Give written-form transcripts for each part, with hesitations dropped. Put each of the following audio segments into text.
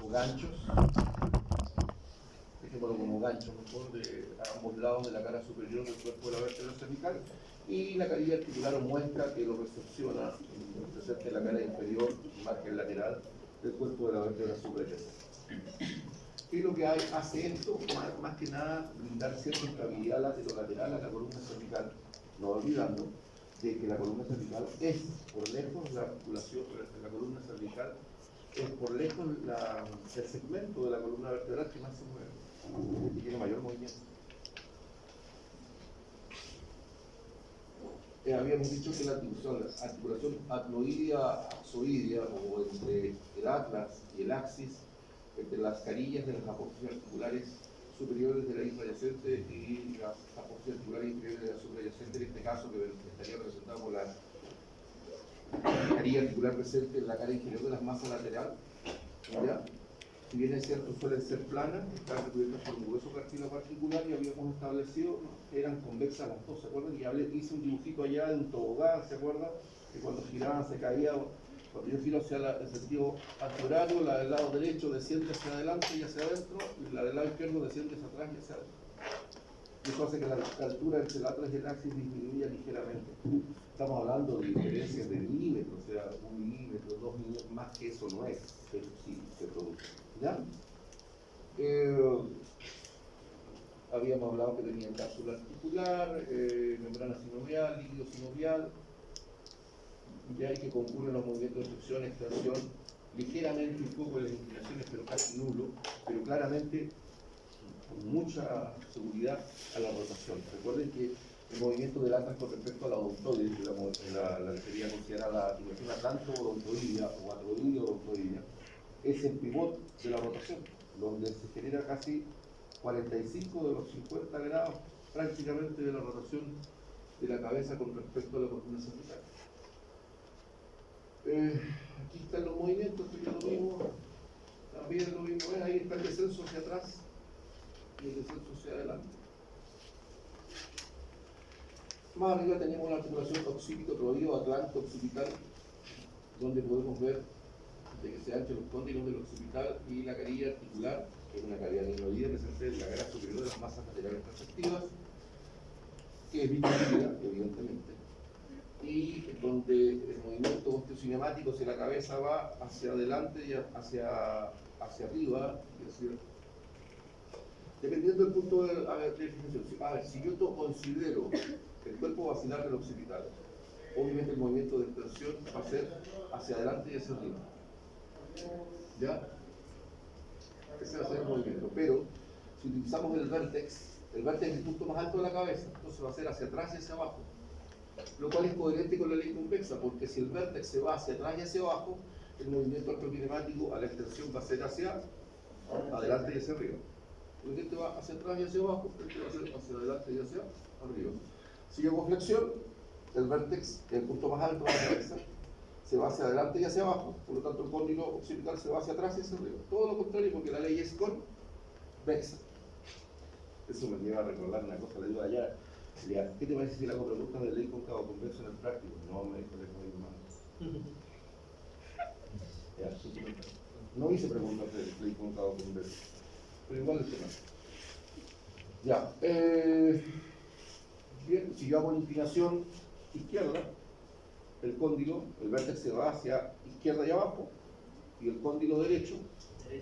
o ganchos, dejémoslo como ganchos mejor, de ambos lados de la cara superior del cuerpo de la vértebra cervical, y la carilla articular o muesca que lo recepciona presente en la cara inferior, margen lateral del cuerpo de la vértebra superior. ¿Qué es lo que hace esto? Más que nada, brindar cierta estabilidad lateral a la columna cervical, no olvidando de que la columna cervical es por lejos la articulación, la columna cervical es por lejos el segmento de la columna vertebral que más se mueve y tiene mayor movimiento. Habíamos dicho que la articulación atloidea-axoidea, o entre el atlas y el axis, entre las carillas de las apófisis articulares superiores de la infrayacente y las apófisis articulares inferiores de la suprayacente, en este caso que estaría representado por la carilla articular presente en la cara inferior de las masas lateral, ¿ya? Si bien es cierto, suelen ser planas, están recubiertas por un grueso cartílago articular, y habíamos establecido que eran convexas las dos, ¿se acuerdan? Y hice un dibujito allá de un tobogán, ¿se acuerdan? Que cuando giraban se caía, cuando yo giro hacia el sentido antihorario, la del lado derecho desciende hacia adelante y hacia adentro, y la del lado izquierdo desciende hacia atrás y hacia adentro. Y eso hace que la altura entre el atlas y el axis disminuya ligeramente. Estamos hablando de diferencias de milímetros, o sea, 1 milímetro, 2 milímetros, más que eso no es, pero sí se produce. ¿Ya? Habíamos hablado que tenía cápsula articular, membrana sinovial, líquido sinovial, ya hay que concurren los movimientos de flexión, extensión, ligeramente un poco de las inclinaciones, pero casi nulo, pero claramente con mucha seguridad a la rotación. Recuerden que el movimiento del atlas con respecto a la odontoide, la sería considerada la articulación atlanto-odontoidea o atroideo-odontoidea, es el pivot de la rotación, donde se genera casi 45 de los 50 grados prácticamente de la rotación de la cabeza con respecto a la columna cervical. Aquí están los movimientos, que ya lo vimos, también lo vimos, ahí está el descenso hacia atrás y el descenso hacia adelante. Más arriba tenemos la articulación occipito-troideo, atlanto-occipital, donde podemos ver de que se anchan los cóndilos del occipital y la carilla articular, que es una carilla linolida presente en la cara superior de las masas laterales respectivas, que es bicolorida, evidentemente, y donde el movimiento osteocinemático, si la cabeza va hacia adelante y hacia arriba, es decir, dependiendo del punto de definición. A ver, si yo considero el cuerpo vacilar del occipital, obviamente el movimiento de extensión va a ser hacia adelante y hacia arriba. ¿Ya? Ese va a ser el movimiento. Pero si utilizamos el vértex es el punto más alto de la cabeza, entonces va a ser hacia atrás y hacia abajo. Lo cual es coherente con la ley convexa, porque si el vértex se va hacia atrás y hacia abajo, el movimiento artrokinemático a la extensión va a ser hacia adelante y hacia arriba. El este va hacia atrás y hacia abajo, este va a ser hacia adelante y hacia arriba. Si yo hago flexión, el vértex, el punto más alto de la cabeza, se va hacia adelante y hacia abajo, por lo tanto el cóndilo occipital se va hacia atrás y hacia arriba. Todo lo contrario, porque la ley es convexa. Eso me lleva a recordar una cosa, le digo allá, ¿qué te parece si le hago preguntas de ley cóncavo convexo en el práctico? No, me dijo el hermano. No hice preguntas de ley cóncavo convexo, pero igual el tema. Ya, bien, si yo hago una inclinación izquierda, el cóndilo, el vértex se va hacia izquierda y abajo, y el cóndilo derecho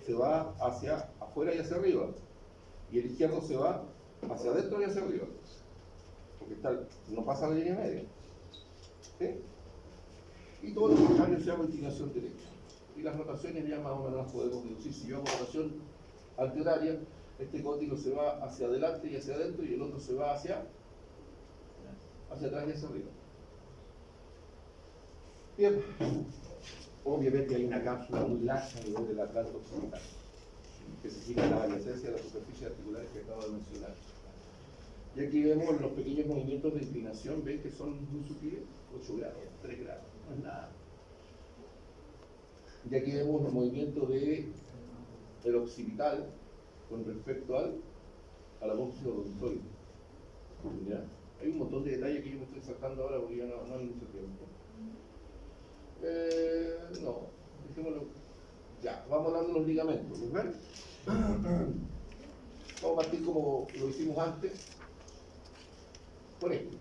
se va hacia afuera y hacia arriba, y el izquierdo se va hacia adentro y hacia arriba, porque no pasa la línea media. ¿Sí? Y todo lo contrario se llama inclinación derecha. Y las rotaciones ya más o menos las podemos deducir. Si yo hago rotación antihoraria, este cóndilo se va hacia adelante y hacia adentro, y el otro se va hacia atrás y hacia arriba. Bien, obviamente hay una cápsula muy laxa a nivel del atlanto occipital, que se gira la adyacencia de las superficies articulares que acabo de mencionar. Y aquí vemos los pequeños movimientos de inclinación, ven que son muy sutiles, 8 grados, 3 grados, no es nada. Y aquí vemos los movimientos del occipital con respecto a la apófisis odontoide. ¿Ya? Hay un montón de detalles que yo me estoy sacando ahora porque ya no hay mucho tiempo. No, dejémoslo Ya, vamos hablando de los ligamentos, ¿los ven? Vamos a partir como lo hicimos antes, por esto.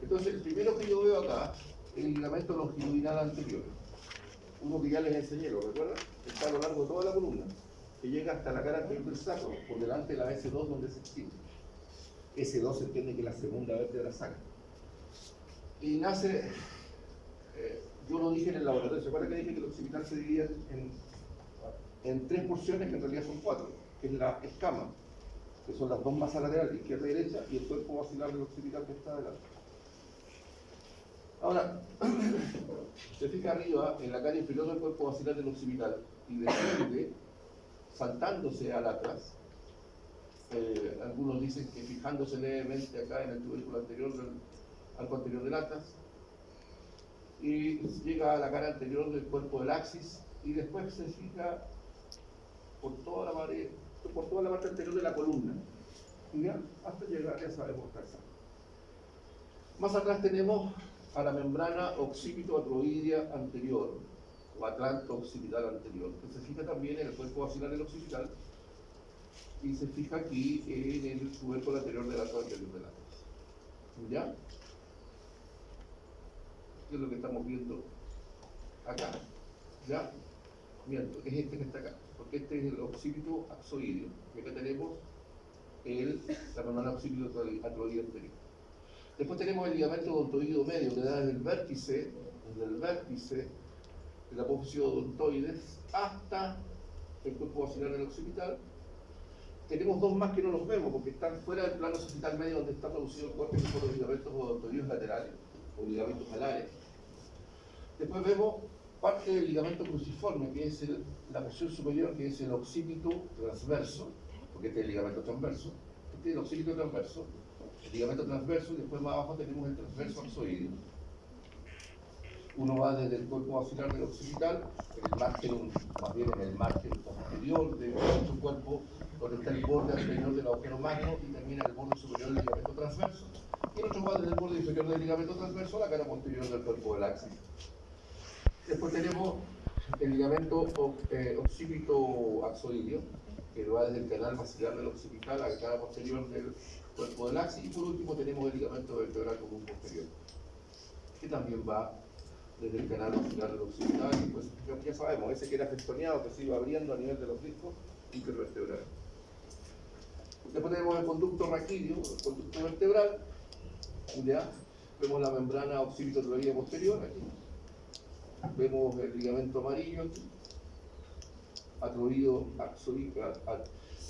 Entonces, el primero que yo veo acá es el ligamento longitudinal anterior. Uno que ya les enseñé, ¿lo recuerdan? Está a lo largo de toda la columna, que llega hasta la cara anterior del sacro, por delante de la S2 donde se extiende. S2 se entiende que es la segunda vértebra sacra. Y nace, yo lo dije en el laboratorio, ¿se acuerdan que dije que el occipital se divide en tres porciones, que en realidad son cuatro? Que es la escama, que son las dos masas laterales, izquierda y derecha, y el cuerpo basilar del occipital que está adelante. Ahora, se fija arriba, en la cara inferior del cuerpo basilar del occipital, y desciende, saltándose al atlas. Algunos dicen que fijándose levemente acá en el tubérculo anterior del arco anterior del atlas, y llega a la cara anterior del cuerpo del axis, y después se fija por toda la parte anterior de la columna, ¿ya? Hasta llegar, ya sabemos, hasta esa. Más atrás tenemos a la membrana occipito-atroidea anterior, o atlanto occipital anterior, que se fija también en el cuerpo basilar del occipital, y se fija aquí en el tubérculo anterior del arco anterior del atlas. ¿Ya? ¿Qué es lo que estamos viendo acá? ¿Ya? Miento, es este que está acá, porque este es el occipito axoideo, y acá tenemos la membrana occipito-atroidea anterior. Después tenemos el ligamento odontoideo medio, que da desde el vértice de la apófisis odontoides hasta el cuerpo basilar del occipital. Tenemos dos más que no los vemos, porque están fuera del plano societal medio donde está producido el corte, que son los ligamentos odontoideos laterales, o ligamentos alares. Después vemos parte del ligamento cruciforme, que es la porción superior, que es el occipito transverso, porque este es el ligamento transverso, este es el occipito transverso, el ligamento transverso, y después más abajo tenemos el transverso axoideo. Uno va desde el cuerpo basilar del occipital, más bien en el margen posterior de nuestro cuerpo, donde está el borde anterior del agujero magno, y termina el borde superior del ligamento transverso. Y el otro va desde el borde inferior del ligamento transverso a la cara posterior del cuerpo del axis. Después tenemos el ligamento occipito axoideo, que va desde el canal basilar del occipital a la cara posterior del cuerpo del axis. Y por último tenemos el ligamento vertebral común posterior, que también va desde el canal basilar del occipital, y pues ya sabemos, ese que era festoneado, que se iba abriendo a nivel de los discos intervertebrales. Después tenemos el conducto raquídeo, el conducto vertebral, ¿ya? Vemos la membrana occipito-atroidea posterior aquí. Vemos el ligamento amarillo aquí, atroideo axoideo,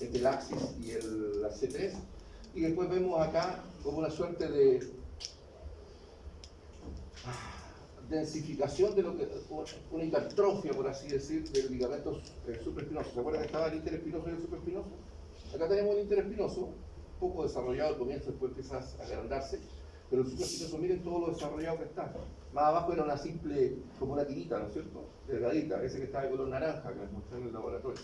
entre el axis y la C3, y después vemos acá como una suerte de densificación de lo que una hipertrofia, por así decir, del ligamento supraespinoso. ¿Se acuerdan que estaba el interespinoso y el supraespinoso? Acá tenemos el interespinoso, un poco desarrollado al comienzo, después empieza a agrandarse, pero el supraespinoso, miren todo lo desarrollado que está. Más abajo era una simple, como una tirita, ¿no es cierto? Delgadita, ese que está de color naranja, que les mostré en el laboratorio.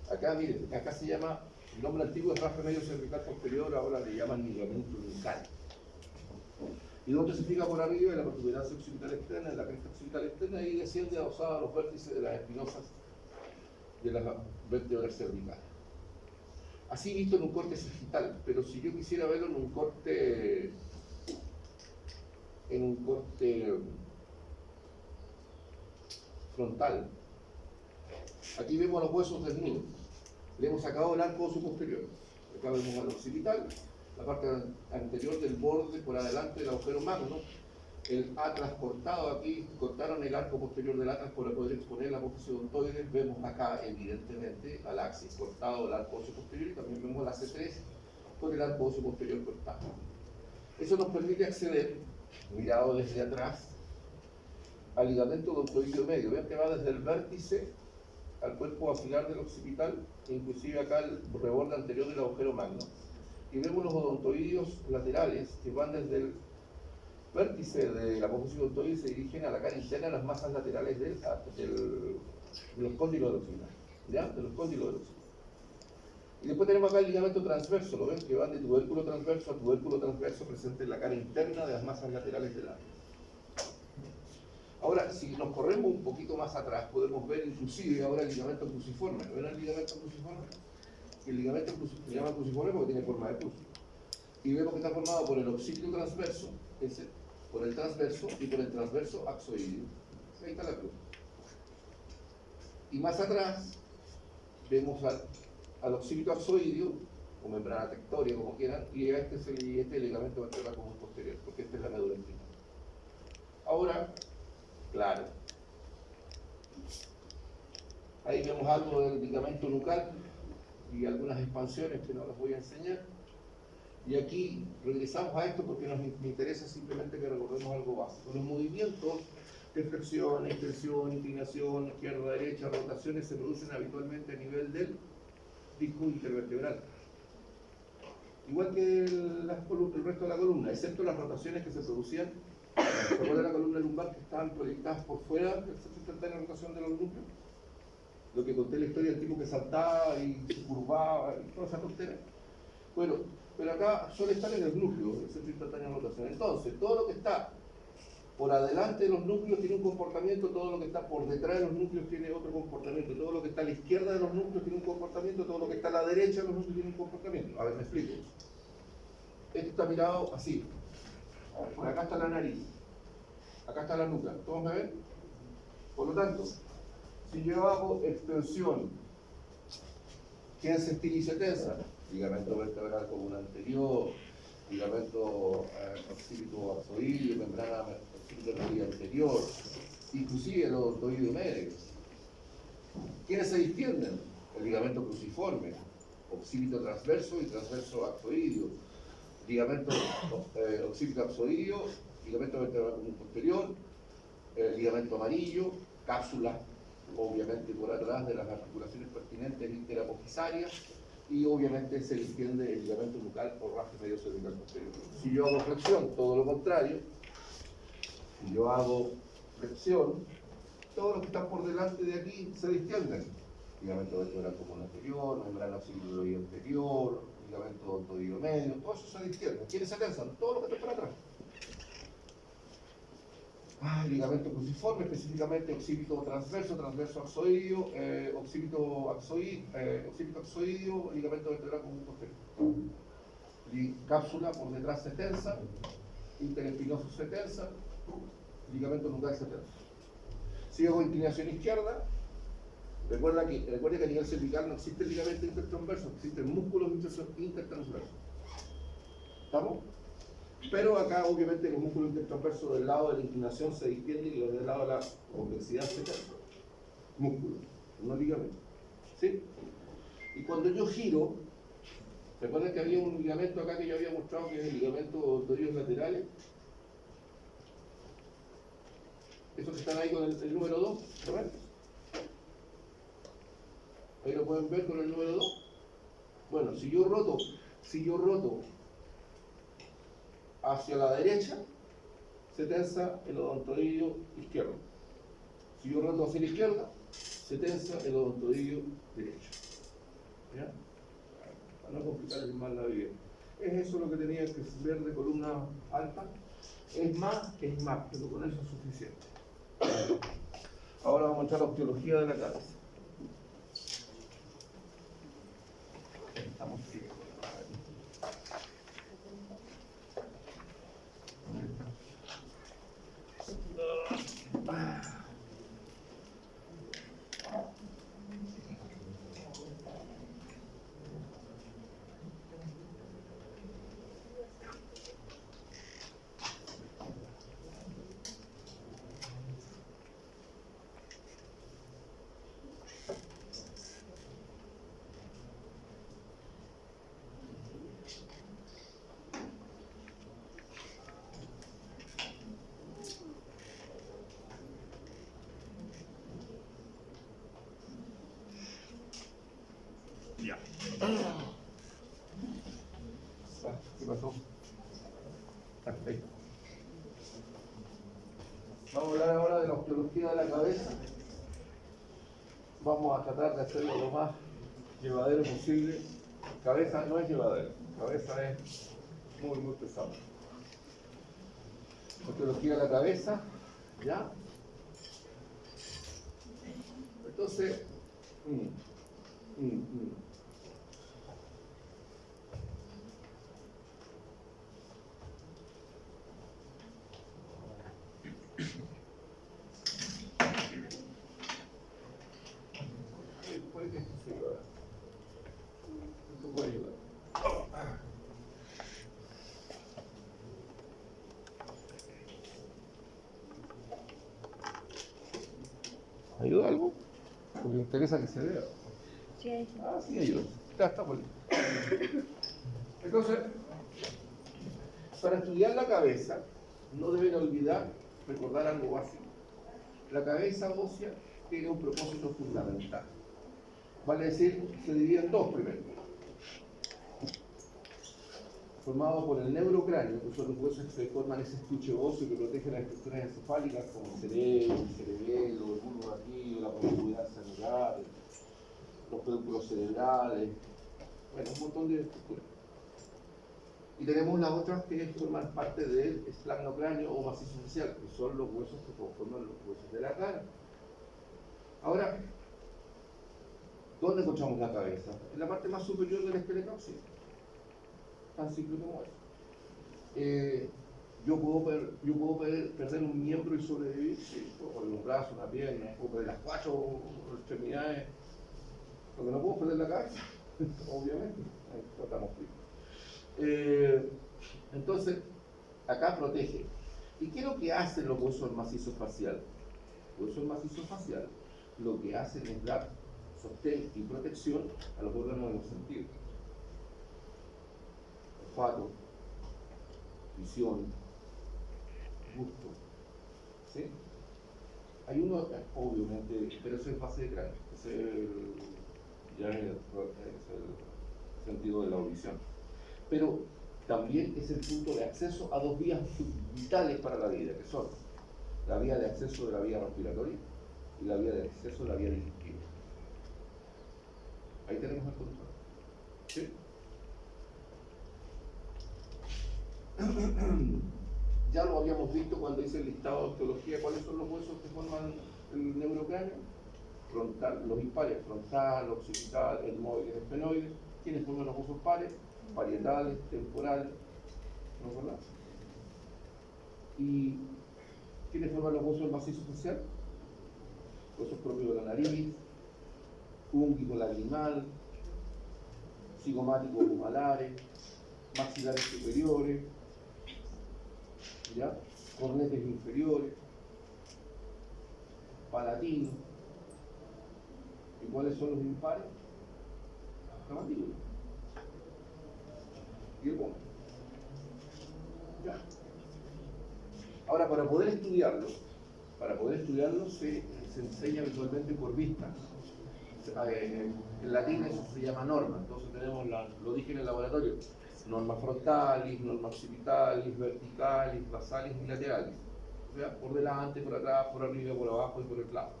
Acá, miren, acá se llama, el nombre antiguo es rastre medio cervical posterior, ahora le llaman ligamento nucal. Y donde se fija por arriba en la protuberancia occipital externa, en la cresta occipital externa, y desciende adosada a los vértices de las espinosas de las vértebras cervicales. Así visto en un corte sagital, pero si yo quisiera verlo en un corte frontal, aquí vemos los huesos desnudos, le hemos sacado el arco oso posterior, acá vemos al occipital, la parte anterior del borde por adelante del agujero magno, el atlas cortado aquí, cortaron el arco posterior del atlas para poder exponer la apófisis odontoides. Vemos acá evidentemente al axis cortado del arco óseo posterior, y también vemos la C3 con el arco óseo posterior cortado. Eso nos permite acceder, mirado desde atrás, al ligamento odontoideo medio. Vean que va desde el vértice al cuerpo basilar del occipital, inclusive acá el reborde anterior del agujero magno. Y vemos los odontoideos laterales que van desde el vértice de la apófisis odontoide y se dirigen a la cara interna, a las masas laterales de los cóndilos del occipital, ¿ya? De los cóndilos del occipital. Y después tenemos acá el ligamento transverso, ¿lo ven? Que van de tubérculo transverso a tubérculo transverso presente en la cara interna de las masas laterales del área. Ahora, si nos corremos un poquito más atrás, podemos ver inclusive ahora el ligamento cruciforme. ¿Ven el ligamento cruciforme? El ligamento se llama cruciforme porque tiene forma de cruz. Y vemos que está formado por el occipito transverso, por el transverso y por el transverso axoideo. Ahí está la cruz. Y más atrás vemos al occipito axoideo, o membrana tectórica, como quieran, y este es el ligamento vertebral común posterior, porque esta es la médula espinal. Ahora, claro, ahí vemos algo del ligamento nucal y algunas expansiones que no las voy a enseñar. Y aquí regresamos a esto porque me interesa simplemente que recordemos algo básico. Los movimientos de flexión, extensión, inclinación, izquierda, derecha, rotaciones se producen habitualmente a nivel del disco intervertebral. Igual que el resto de la columna, excepto las rotaciones que se producían. ¿Se acuerdan de la columna lumbar que estaban proyectadas por fuera del centro instantáneo de rotación de los núcleos? Lo que conté la historia del tipo que saltaba y se curvaba y toda esa tontería. Bueno, pero acá suele estar en el núcleo, el centro instantáneo de rotación. Entonces, todo lo que está por adelante de los núcleos tiene un comportamiento, todo lo que está por detrás de los núcleos tiene otro comportamiento, todo lo que está a la izquierda de los núcleos tiene un comportamiento, todo lo que está a la derecha de los núcleos tiene un comportamiento. A ver, me explico. Esto está mirado así. Por acá está la nariz, acá está la nuca. ¿Todos me ven? Por lo tanto, si yo hago extensión, ¿quién se estira y se tensa? Ligamento vertebral común anterior, ligamento occipito axoideo, membrana occipito anterior, inclusive el odontoideo medio. ¿Quiénes se distienden? El ligamento cruciforme, occipito transverso y transverso axoideo, ligamento occipito axoideo, ligamento vertebral común posterior, ligamento amarillo, cápsula obviamente por atrás de las articulaciones pertinentes interapofisarias, y obviamente se distiende el ligamento nucal o rastre medio cervical posterior. Si yo hago flexión, todo lo contrario. Si yo hago flexión, todos los que están por delante de aquí se distienden. Ligamento vertebral común anterior, membrana occipitoideo anterior, ligamento odontoideo medio, todo eso se distiende. ¿Quiénes se tensan? Todos los que están por atrás. Ligamento cruciforme, específicamente occipito transverso, transverso axoideo, occipito axoideo, ligamento vertebral común posterior. Cápsula por detrás se tensa, interespinoso se tensa, ligamento nucal se tensa. Si hago inclinación izquierda, recuerda que a nivel cervical no existe el ligamento intertransverso, existen músculos intertransversos. ¿Estamos? Pero acá obviamente los músculos intertransversos del lado de la inclinación se distienden y los del lado de la convexidad se tensan. Músculos, no ligamentos. ¿Sí? Y cuando yo giro, recuerden que había un ligamento acá que yo había mostrado que es el ligamento odontoideos laterales. Esos que están ahí con el número 2, ¿lo ven? Ahí lo pueden ver con el número 2. Bueno, si yo roto hacia la derecha, se tensa el odontoideo izquierdo. Si yo roto hacia la izquierda, se tensa el odontoideo derecho. ¿Ya? Para no complicarles más la vida. ¿Es eso lo que tenía que ver de columna alta? Es más, pero con eso es suficiente. Ahora vamos a echar la osteología de la cabeza. Estamos bien. Ya. ¿Qué pasó? Perfecto. Vamos a hablar ahora de la osteología de la cabeza. Vamos a tratar de hacerlo lo más llevadero posible. Cabeza no es llevadero, cabeza es muy pesado. Osteología de la cabeza, ¿ya? Entonces, puede que esto se ayuda. Esto puede ayudar. ¿Ayuda algo? Porque me interesa que se vea. Sí, ahí sí. Ah, sí, ayuda. Ya está, pues. Entonces, para estudiar la cabeza, no deben olvidar recordar algo básico. La cabeza ósea tiene un propósito fundamental. Vale decir, se divide en dos primero. Formado por el neurocráneo, que son los huesos que forman ese estuche óseo que protege las estructuras encefálicas como el cerebro, el cerebelo, el bulbo raquídeo, la profundidad cerebral, los pedúnculos cerebrales, bueno, un montón de estructuras. Y tenemos las otras que forman parte del esternocráneo o macizo facial, que son los huesos que conforman los huesos de la cara. Ahora, ¿dónde encontramos la cabeza? En la parte más superior del esqueleto óseo. Tan simple como es. Yo puedo perder un miembro y sobrevivir, sí, puedo perder un brazo, una pierna, puedo perder las 4 extremidades, lo que no puedo perder la cabeza, obviamente, ahí no estamos fijos. Entonces, acá protege. ¿Y qué es lo que hacen los huesos del macizo facial? Los huesos del macizo facial lo que hacen es dar sostén y protección a los órganos de los sentidos. Olfato, visión, gusto. ¿Sí? Hay uno, obviamente, pero eso es base de cráneo, ya es el sentido de la audición. Pero también es el punto de acceso a dos vías vitales para la vida, que son la vía de acceso de la vía respiratoria y la vía de acceso de la vía digestiva. Ahí tenemos el control. ¿Sí? Ya lo habíamos visto cuando hice el listado de osteología. ¿Cuáles son los huesos que forman el neurocráneo? Frontal, los impares, frontal, occipital, etmoides, esfenoides. ¿Quiénes forman los huesos pares? Parietales, temporales, ¿no es verdad? ¿Y quiénes forman los huesos del macizo facial? Huesos propios de la nariz, únguico lagrimal, cigomáticos lumalares, maxilares superiores, ¿ya? Cornetes inferiores, palatino. ¿Y cuáles son los impares? La mandíbula y el pómulo. ¿Ya? Ahora, para poder estudiarlo se enseña visualmente por vista. En latín eso se llama norma, entonces tenemos, lo dije en el laboratorio, norma frontalis, norma occipitalis, verticalis, basalis y laterales. O sea, por delante, por atrás, por arriba, por abajo y por el lado.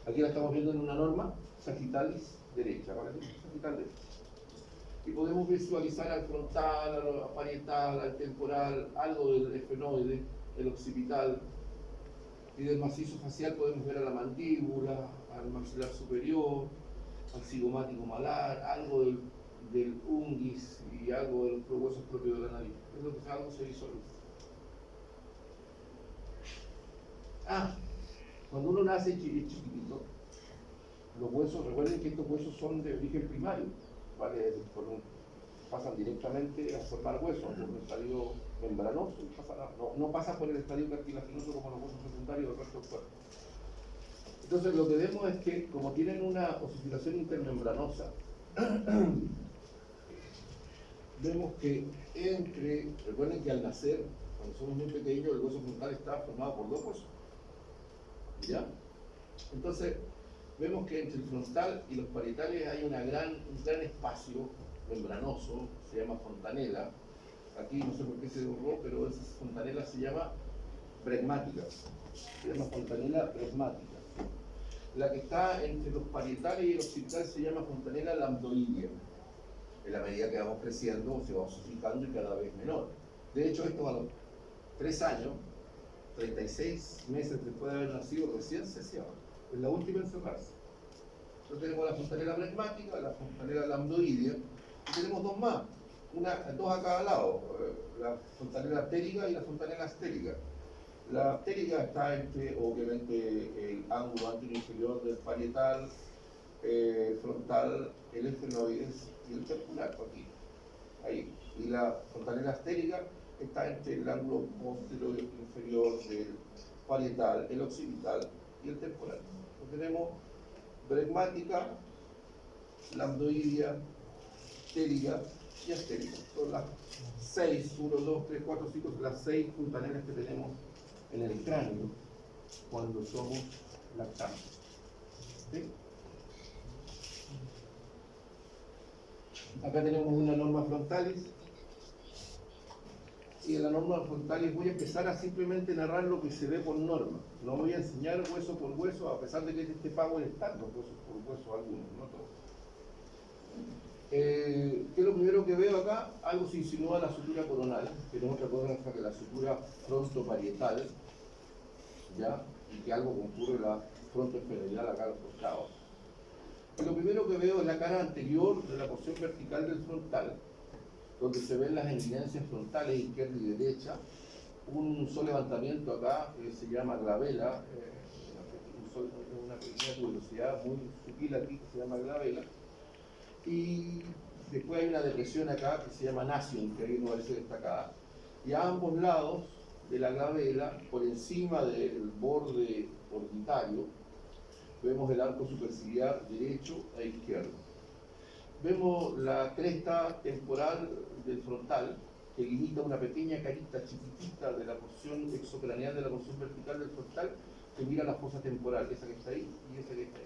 Aquí la estamos viendo en una norma sagittalis derecha, ¿vale? Sagital derecha. Y podemos visualizar al frontal, al parietal, al temporal, algo del esfenoide, el occipital. Y del macizo facial podemos ver a la mandíbula, al maxilar superior, al cigomático malar, algo del unguis y algo de los huesos propios de la nariz. Es lo que algo se visualiza. Cuando uno nace chiquitito, los huesos, recuerden que estos huesos son de origen primario, ¿vale? Pasan directamente a formar huesos por un estadio membranoso, no pasan por el estadio cartilaginoso como los huesos secundarios del resto del cuerpo. Entonces lo que vemos es que como tienen una ossificación intermembranosa, vemos que recuerden que al nacer, cuando somos muy pequeños, el hueso frontal está formado por dos huesos, ¿ya? Entonces vemos que entre el frontal y los parietales hay un gran espacio membranoso, se llama fontanela. Aquí no sé por qué se borró, pero esa fontanela se llama bregmática. Se llama fontanela bregmática. La que está entre los parietales y el occipital se llama fontanela lambdoidea. En la medida que vamos creciendo, se va osificando y cada vez menor. De hecho, esto a los 3 años, 36 meses después de haber nacido, recién se cierra. es la última en cerrarse. Entonces tenemos la fontanela plegmática, la fontanela lambdoidea, y tenemos dos más, dos a cada lado, la fontanela ptérica y la fontanela astérica. La ptérica está entre, obviamente, el ángulo anterior inferior del parietal, frontal, el esfenoides y el temporal, aquí, ahí. Y la fontanela astérica está entre el ángulo posterior inferior del parietal, el occipital y el temporal. Entonces tenemos bregmática, lambdoidea, ptérica y astérica. Son las 6, 1, 2, 3, 4, 5, las 6 fontanelas que tenemos en el cráneo cuando somos lactantes. ¿Sí? Acá tenemos una norma frontalis. Y en la norma frontalis voy a empezar a simplemente narrar lo que se ve por norma. No voy a enseñar hueso por hueso, a pesar de que este pago está los huesos por hueso algunos, no todos. ¿Qué es lo primero que veo acá? Algo se insinúa la sutura coronal, que no es otra cosa que la sutura frontoparietal, ¿ya? Y que algo concurre la frontoesfenoidal acá a los costados. Y lo primero que veo es la cara anterior de la porción vertical del frontal, donde se ven las eminencias frontales izquierda y derecha, un solo levantamiento acá que se llama glabela, una pequeña tuberosidad muy sutil aquí que se llama glabela, y después hay una depresión acá que se llama nasion, que ahí no parece destacada, y a ambos lados de la glabela, por encima del borde orbitario, vemos el arco superciliar derecho e izquierdo. Vemos la cresta temporal del frontal, que limita una pequeña carita chiquitita de la porción exocraneal de la porción vertical del frontal, que mira la fosa temporal, esa que está ahí y esa que está ahí.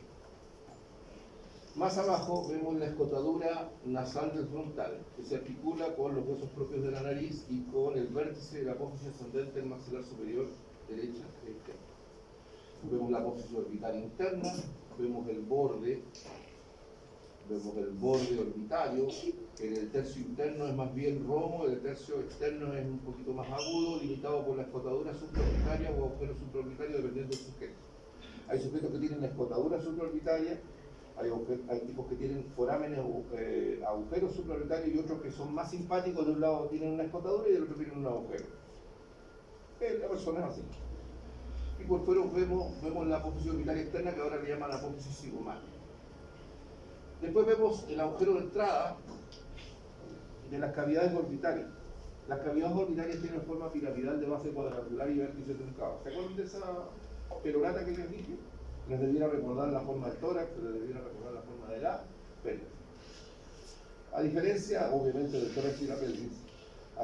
Más abajo vemos la escotadura nasal del frontal, que se articula con los huesos propios de la nariz y con el vértice de la apófisis ascendente del maxilar superior derecha e izquierda. Vemos la apófisis orbital interna, vemos el borde orbitario, que en el tercio interno es más bien romo, el tercio externo es un poquito más agudo, limitado por la escotadura supraorbitaria o agujero supraorbitario, dependiendo del sujeto. Hay sujetos que tienen escotadura supraorbitaria, hay tipos que tienen forámenes, agujeros supraorbitarios, y otros que son más simpáticos, de un lado tienen una escotadura y del otro tienen un agujero. La persona es así. Y por fuera vemos la apófisis orbitaria externa, que ahora le llaman apófisis cigomática. Después vemos el agujero de entrada de las cavidades orbitarias. Las cavidades orbitarias tienen forma piramidal de base cuadrangular y vértice truncado. ¿Se acuerdan de esa perorata que les dije? Les debiera recordar la forma del tórax, les debiera recordar la forma de la pelvis. A diferencia, obviamente, del tórax y la pelvis,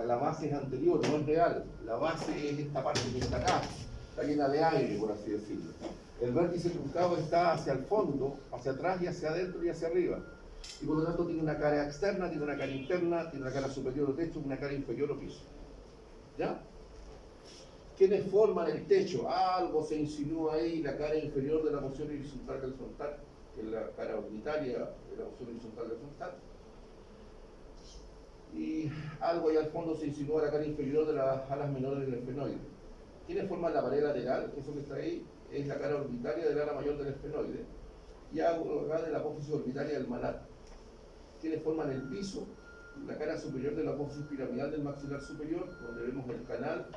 la base es anterior, no es real. La base es esta parte que está acá, está llena de aire, por así decirlo. El vértice truncado está hacia el fondo, hacia atrás y hacia adentro y hacia arriba. Y por lo tanto tiene una cara externa, tiene una cara interna, tiene una cara superior o techo, una cara inferior o piso. ¿Ya? ¿Quiénes forman el techo? Algo se insinúa ahí, la cara inferior de la porción horizontal del frontal, que es la cara orbitaria de la porción horizontal del frontal. Y algo ahí al fondo se insinúa la cara inferior de las alas menores del esfenoide. ¿Quiénes forman la pared lateral? Eso que está ahí es la cara orbitaria del ala mayor del esfenoide, y algo acá de la apófisis orbitaria del malar. ¿Quiénes forman el piso? La cara superior de la apófisis piramidal del maxilar superior, donde vemos el canal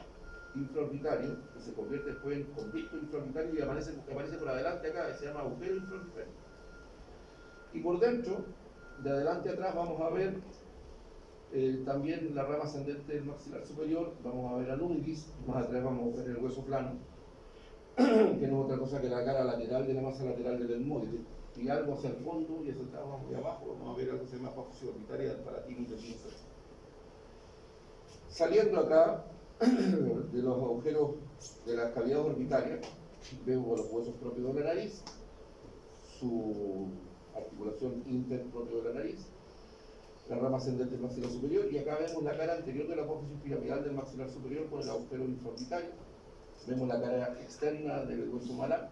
infraorbitario, que se convierte después en conducto infraorbitario y aparece por adelante acá, que se llama agujero infraorbitario. Y por dentro, de adelante a atrás, vamos a ver también la rama ascendente del maxilar superior, vamos a ver al undis, más atrás vamos a ver el hueso plano, que no es otra cosa que la cara lateral de la masa lateral del etmoide, y algo hacia el fondo y hacia abajo, vamos a ver algo que se llama apófisis orbitaria del palatino y del ínfero. Saliendo acá de los agujeros de las cavidades orbitarias, vemos los huesos propios de la nariz, su articulación interpropia de la nariz, la rama ascendente del maxilar superior, y acá vemos la cara anterior de la apófisis piramidal del maxilar superior con el agujero infraorbitario. Vemos la cara externa del hueso malar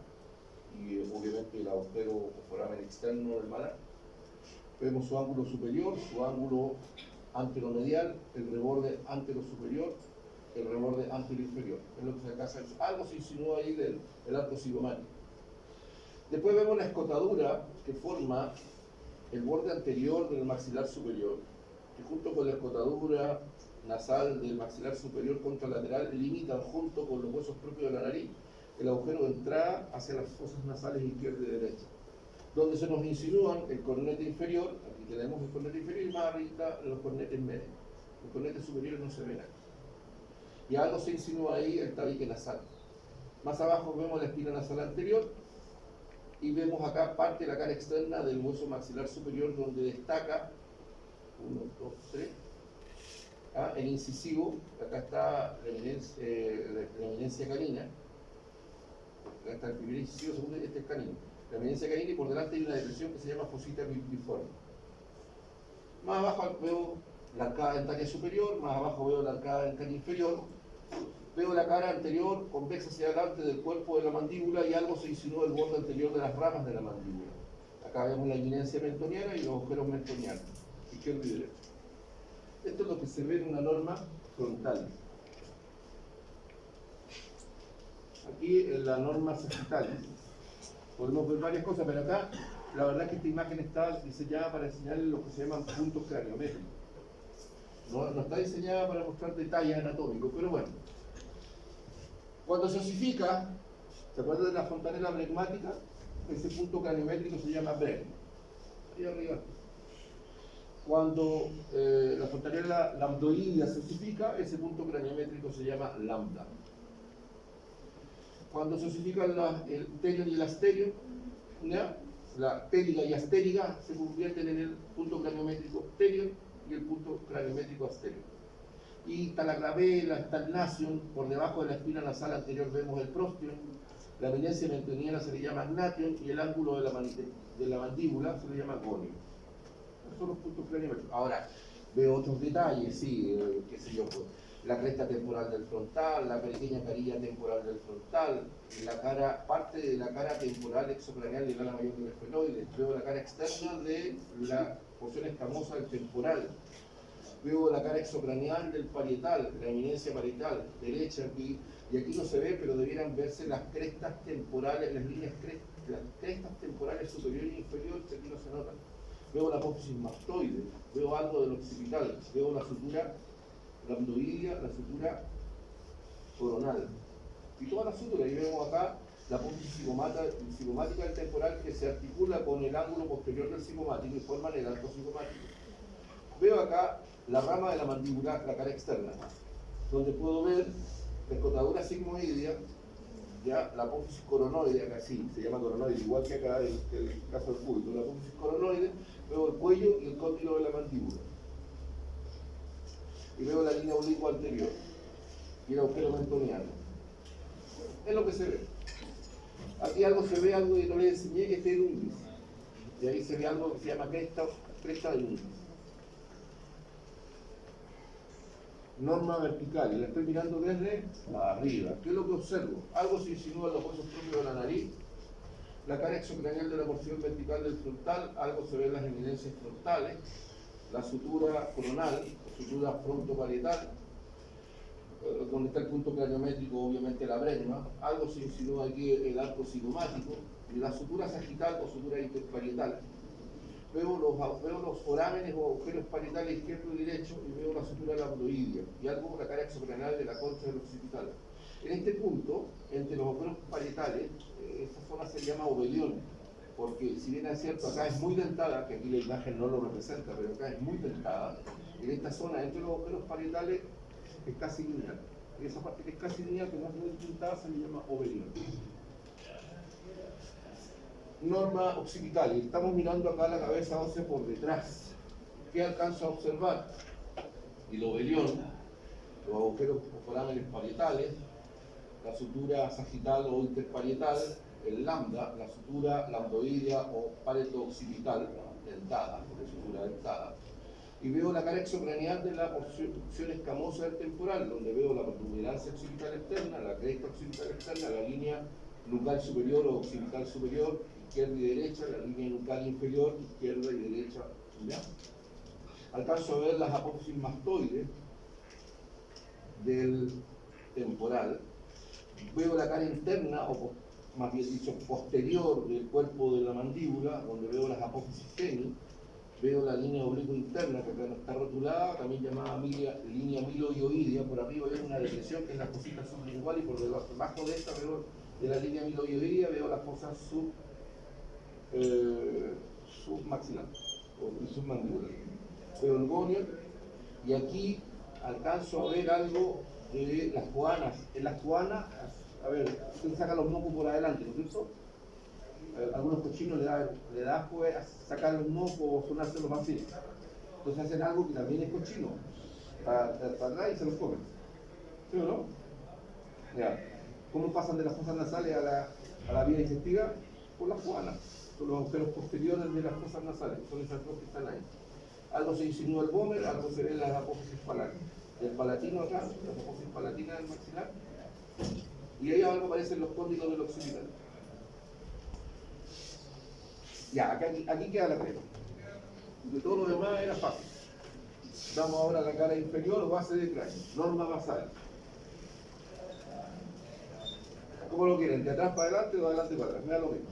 y obviamente el agujero o foramen externo del malar. Vemos su ángulo superior, su ángulo anteromedial, el reborde anterosuperior, el reborde anteroinferior. Es lo que se acá, algo se insinúa ahí del arco cigomático. Después vemos la escotadura que forma el borde anterior del maxilar superior, que junto con la escotadura nasal del maxilar superior contralateral limitan junto con los huesos propios de la nariz el agujero de entrada hacia las fosas nasales izquierda y derecha, donde se nos insinúan el cornete inferior, aquí tenemos el cornete inferior y más arriba los cornetes medios. Los cornetes superiores no se ven aquí. Y algo se insinúa ahí el tabique nasal. Más abajo vemos la espina nasal anterior y vemos acá parte de la cara externa del hueso maxilar superior donde destaca 1, 2, 3 el incisivo. Acá está la eminencia canina, acá está el primer incisivo, segundo, este es canino, la eminencia canina, y por delante hay una depresión que se llama fosita biforme. Más abajo veo la arcada dentaria superior, más abajo veo la arcada dentaria inferior. Veo la cara anterior convexa hacia adelante del cuerpo de la mandíbula y algo se insinúa el borde anterior de las ramas de la mandíbula. Acá vemos la eminencia mentoniana y los agujeros mentonianos, izquierdo y derecho. Esto es lo que se ve en una norma frontal. Aquí en la norma sagital podemos ver varias cosas, pero acá la verdad es que esta imagen está diseñada para enseñar lo que se llaman puntos craniométricos. No está diseñada para mostrar detalles anatómicos, pero bueno. Cuando se osifica, ¿se acuerdan de la fontanela blegmática? Ese punto craniométrico se llama bregma. Ahí arriba. Cuando la fontanela lambdoidea se osifica, ese punto craniométrico se llama lambda. Cuando se osifican el terion y el asterion, ¿ya? La tériga y astériga se convierten en el punto craniométrico terion y el punto craniométrico asterion. Y está la glabela, está el nasion, por debajo de la espina nasal anterior vemos el prostion, la eminencia mentoniana se le llama gnation y el ángulo de la mandíbula se le llama gonio. Esos son los puntos craniométricos. Ahora, veo otros detalles, sí, qué sé yo, pues, la cresta temporal del frontal, la pequeña carilla temporal del frontal, parte de la cara temporal exocraneal del ala mayor del esfenoide, veo la cara externa de la porción escamosa del temporal. Veo la cara exocraneal del parietal, la eminencia parietal, derecha aquí, y aquí no se ve, pero debieran verse las crestas temporales, las crestas temporales superior e inferior, que aquí no se notan. Veo la apófisis mastoide, veo algo del occipital, veo la sutura lambdoidea, la sutura coronal, y toda la sutura, y vemos acá la apófisis cigomática del temporal que se articula con el ángulo posterior del cigomático y forman el arco cigomático. Veo acá la rama de la mandíbula, la cara externa, donde puedo ver la escotadura sigmoidea, ya la apófisis coronoide, acá sí, se llama coronoide, igual que acá en el caso del cúbito, la apófisis coronoide, veo el cuello y el cóndilo de la mandíbula. Y veo la línea oblicua anterior y el agujero mentoniano. Es lo que se ve. Aquí se ve algo que no les enseñé, que este es el índice. Y ahí se ve algo que se llama cresta del índice. Norma vertical, y la estoy mirando desde arriba. ¿Qué es lo que observo? Algo se insinúa en los huesos propios de la nariz, la cara exocraneal de la porción vertical del frontal, algo se ve en las eminencias frontales, la sutura coronal, la sutura frontoparietal, donde está el punto craniométrico, obviamente la bregma, algo se insinúa aquí el arco cigomático, y la sutura sagital o sutura interparietal. Veo los forámenes o agujeros parietales izquierdo y derecho y veo la sutura lambdoidea y algo por la cara exocraneal de la concha del occipital. En este punto, entre los agujeros parietales, esta zona se llama obelión, porque si bien es cierto, acá es muy dentada, que aquí la imagen no lo representa, pero acá es muy dentada, en esta zona, entre los agujeros parietales, es casi lineal. Y esa parte que es casi lineal, que no es muy dentada, se le llama obelión. Norma occipital, y estamos mirando acá la cabeza ósea por detrás. ¿Qué alcanzo a observar? El obelión, los agujeros o forámenes parietales, la sutura sagital o interparietal, el lambda, la sutura lambdoidea o pareto-occipital, dentada, de sutura dentada. Y veo la cara exocraneal de la porción escamosa del temporal, donde veo la protuberancia occipital externa, la cresta occipital externa, la línea nucal superior o occipital superior, izquierda y derecha, la línea nucal inferior, izquierda y derecha. ¿Ya? Alcanzo a ver las apófisis mastoides del temporal. Veo la cara interna o más bien dicho, posterior del cuerpo de la mandíbula, donde veo las apófisis teni, veo la línea oblicuo interna, que acá no está rotulada, también llamada línea miloioidea. Por arriba veo una depresión que es la fosita sublingual, y por debajo de esta veo de la línea miloioidea, veo la fosa submaxilar o submandibular. Veo el gonion, y aquí alcanzo a ver algo de las juanas. En las juanas, a ver, usted saca los mocos por adelante, ¿no es cierto? Algunos cochinos le da pues sacar los mocos o sonárselos así. Entonces hacen algo que también es cochino, para atrás, y se los comen. ¿Sí o no? Ya. ¿Cómo pasan de las fosas nasales a la vía digestiva? Por las juanas. Son los agujeros posteriores de las fosas nasales, son esas dos que están ahí. Algo se insinúa el vómer, algo se ve en las apófisis palatina. El palatino acá, las apófisis palatinas del maxilar, y ahí algo aparecen los cóndilos del occipital. Ya, aquí queda la prueba. De todo lo demás era fácil. Damos ahora a la cara inferior o base de cráneo. Norma basal. ¿Cómo lo quieren? ¿De atrás para adelante o de adelante para atrás? Me da lo mismo.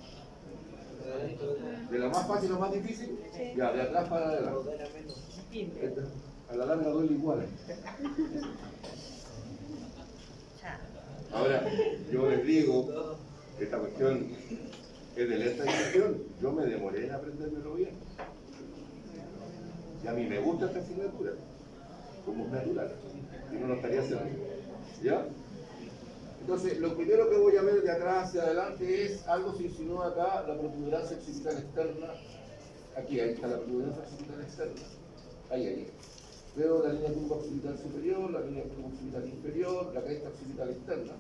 ¿De la más fácil o más difícil? Sí. Ya, de atrás para adelante. A la larga duele igual. Ahora, yo les digo, esta cuestión es de lenta digestión. Yo me demoré en aprendérmelo bien. Y a mí me gusta esta asignatura, como es natural, si no, no estaría haciendo. ¿Ya? Entonces, lo primero que voy a ver de atrás hacia adelante es algo se insinúa acá, la protuberancia occipital externa. Aquí, ahí está la protuberancia occipital externa. Ahí. Veo la línea curva occipital superior, la línea curva occipital inferior, la cresta occipital externa.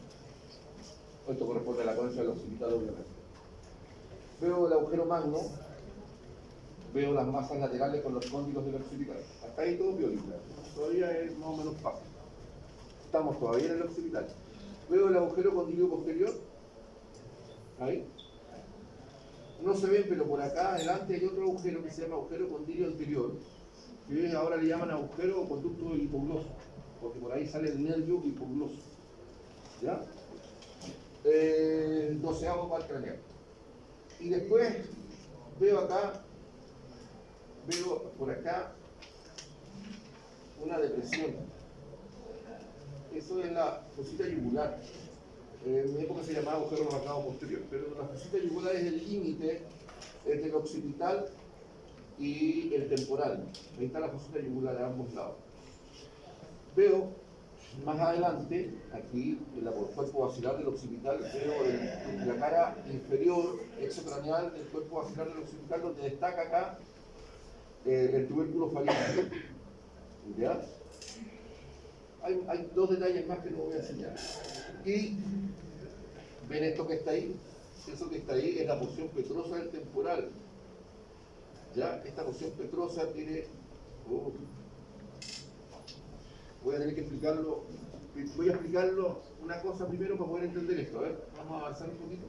Esto corresponde a la concha del occipital, obviamente. Veo el agujero magno, veo las masas laterales con los cóndilos del occipital. Hasta ahí todo violita. Todavía es más o menos fácil. Estamos todavía en el occipital. Veo el agujero condilio posterior. Ahí. No se ven, pero por acá adelante hay otro agujero que se llama agujero condilio anterior, que ahora le llaman agujero o conducto hipogloso, porque por ahí sale el nervio hipogloso. ¿Ya? 12avo par craneal. Y después veo por acá una depresión. Eso es la fosita yugular. En mi época se llamaba agujero marcado posterior, pero la fosita yugular es el límite entre el occipital y el temporal. Ahí está la fosita yugular a ambos lados. Veo más adelante, aquí en el cuerpo basilar del occipital, veo la cara inferior exocraneal del cuerpo basilar del occipital, donde destaca acá el tubérculo faríngeo. ¿Ya? Hay dos detalles más que no voy a enseñar. Y ven esto que está ahí. Eso que está ahí es la porción petrosa del temporal. ¿Ya? Esta porción petrosa tiene... voy a tener que explicarlo. Voy a explicarlo una cosa primero para poder entender esto. A ver, vamos a avanzar un poquito.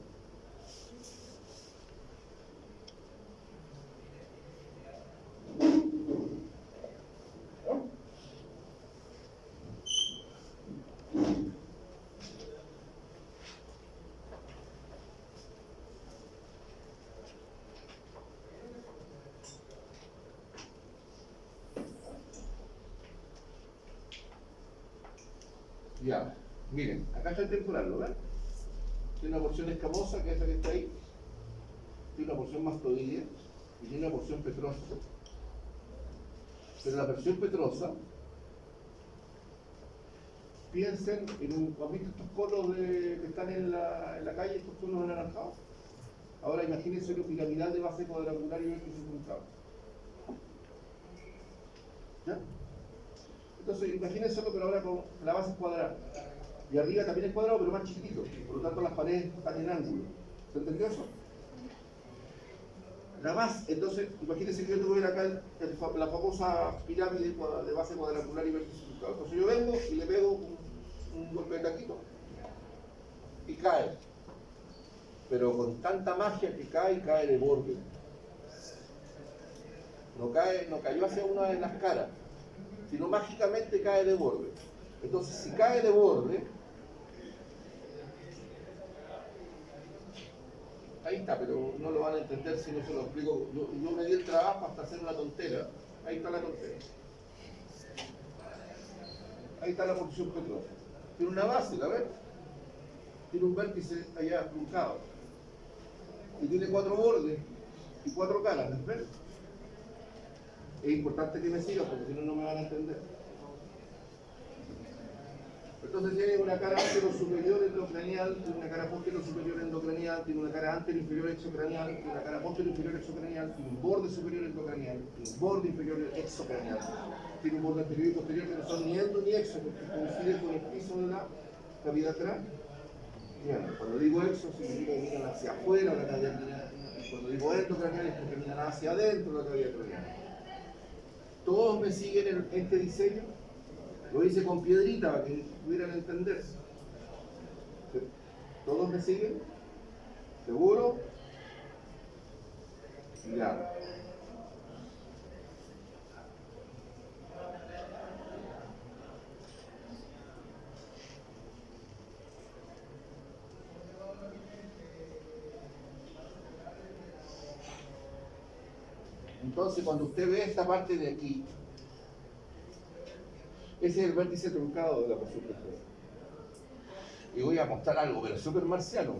Ya, miren, acá está el temporal, ¿lo ven? Tiene una porción escamosa, que es esa que está ahí. Tiene una porción mastoidea y tiene una porción petrosa. Pero la porción petrosa, piensen en ¿han visto estos conos que están en la calle, estos conos anaranjados? Ahora imagínense lo piramidal de base cuadrangular y vértice truncado. ¿Ya? Entonces, imagínenselo, pero ahora con la base cuadrada. Y arriba también es cuadrado, pero más chiquitito. Por lo tanto, las paredes están en ángulo. ¿Se entendió eso? La base, entonces, imagínense que yo tengo que ver acá la famosa pirámide de base cuadrangular y vértice truncado. Entonces yo vengo y le pego un golpe de taquito y cae. Pero con tanta magia que cae y cae de borde. No cayó hacia una de las caras, sino mágicamente cae de borde. Entonces, si cae de borde, Ahí está, pero no lo van a entender si no se lo explico. Yo me di el trabajo hasta hacer una tontera. Ahí está la tontera. Ahí está la porción petrosa. Tiene una base, ¿la ves? Tiene un vértice allá truncado. Y tiene 4 bordes y 4 caras, ¿las ves? Es importante que me sigan porque si no, no me van a entender. Entonces tiene una cara antero superior endocranial, tiene una cara posterior superior endocranial, tiene una cara antero inferior exocranial, tiene una cara posterior inferior exocranial, tiene un borde superior endocranial, tiene un borde inferior exocranial, tiene un borde anterior y posterior que no son ni endo ni exo, porque coincide con el piso de la cavidad craneal. Cuando digo exo significa que miran hacia afuera la cavidad craneal. Cuando digo endocranial es porque miran hacia adentro la cavidad craneal. ¿Todos me siguen en este diseño? Lo hice con piedrita para que pudieran entender. ¿Todos me siguen? ¿Seguro? Ya. Entonces, cuando usted ve esta parte de aquí, ese es el vértice truncado de la porción petrosa. Y voy a mostrar algo, pero súper marciano.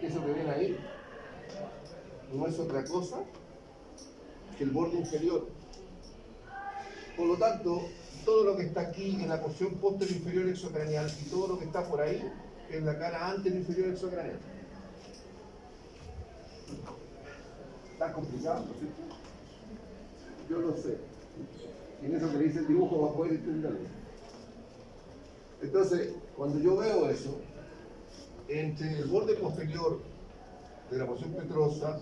Eso que ven ahí no es otra cosa que el borde inferior. Por lo tanto, todo lo que está aquí en la porción posterior inferior exocranial y todo lo que está por ahí en la cara anterior inferior exocranial. ¿Está complicado, no es cierto? Yo lo sé. Y en eso que le dice el dibujo va a poder entenderlo. Entonces, cuando yo veo eso, entre el borde posterior de la porción petrosa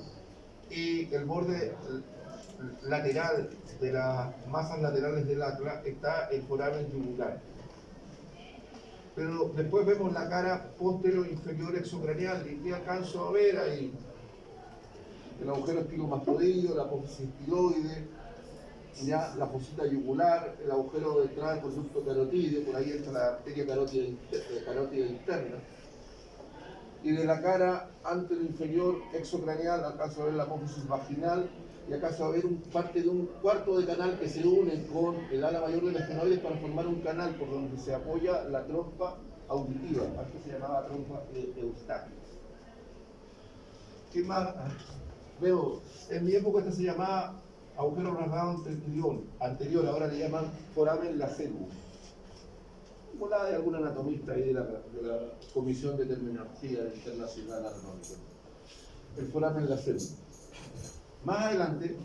y el borde lateral de las masas laterales del atlas está el foramen yugular. Pero después vemos la cara posterior inferior exocranial y aquí alcanzo a ver ahí el agujero estilomastoideo, la apófisis estiloide, ya la fosita yugular, el agujero de entrada del conducto carotídeo, por ahí entra la arteria carótida interna. Y de la cara anteroinferior exocranial alcanzo a ver la apófisis vaginal y alcanzo a ver parte de un cuarto de canal que se une con el ala mayor del esfenoides para formar un canal por donde se apoya la trompa auditiva. Antes se llamaba trompa eustáquea. ¿Qué más? Veo, en mi época esta se llamaba agujero rasgado anterior, ahora le llaman foramen lacerus. Como la de algún anatomista ahí de la Comisión de Terminología Internacional Anatómica. El foramen lacerus. Más adelante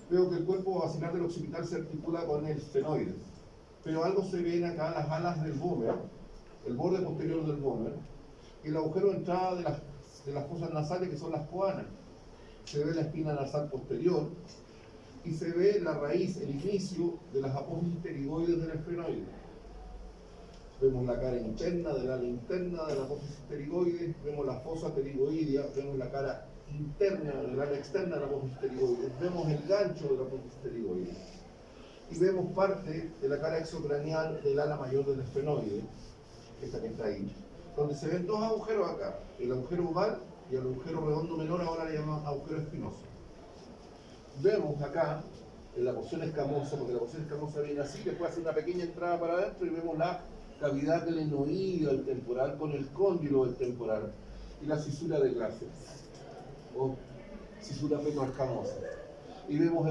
veo que el cuerpo vacilar del occipital se articula con el sfenoides, pero algo se ven acá las alas del vómer, el borde posterior del vómer, y el agujero de entrada de las fosas nasales que son las coanas. Se ve la espina nasal posterior y se ve la raíz, el inicio de las apófisis pterigoides del esfenoide. Vemos la cara interna del ala interna de la apófisis pterigoide, vemos la fosa pterigoidea, vemos la cara interna del ala externa de la apófisis pterigoide, vemos el gancho de la apófisis pterigoide y vemos parte de la cara exocranial del ala mayor del esfenoide, esta que está ahí, donde se ven dos agujeros acá, el agujero oval y el agujero redondo menor, ahora le llaman agujero espinoso. Vemos acá en la porción escamosa, porque la porción escamosa viene así, después hace una pequeña entrada para adentro y vemos la cavidad del enoide del temporal con el cóndilo del temporal y la cisura de Glaser o cisura penoescamosa. Y vemos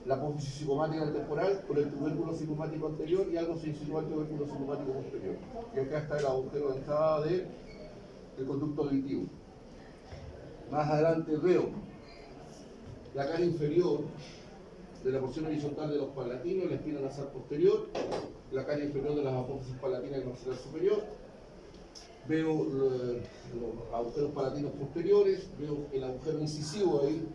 la apófisis cigomática del temporal con el tubérculo cigomático anterior y algo se insinúa el tubérculo cigomático posterior. Y acá está el agujero de entrada del conducto auditivo. Más adelante veo la cara inferior de la porción horizontal de los palatinos, la espina nasal posterior, la cara inferior de las apófisis palatinas y maxilar superior. Veo los agujeros palatinos posteriores, veo el agujero incisivo ahí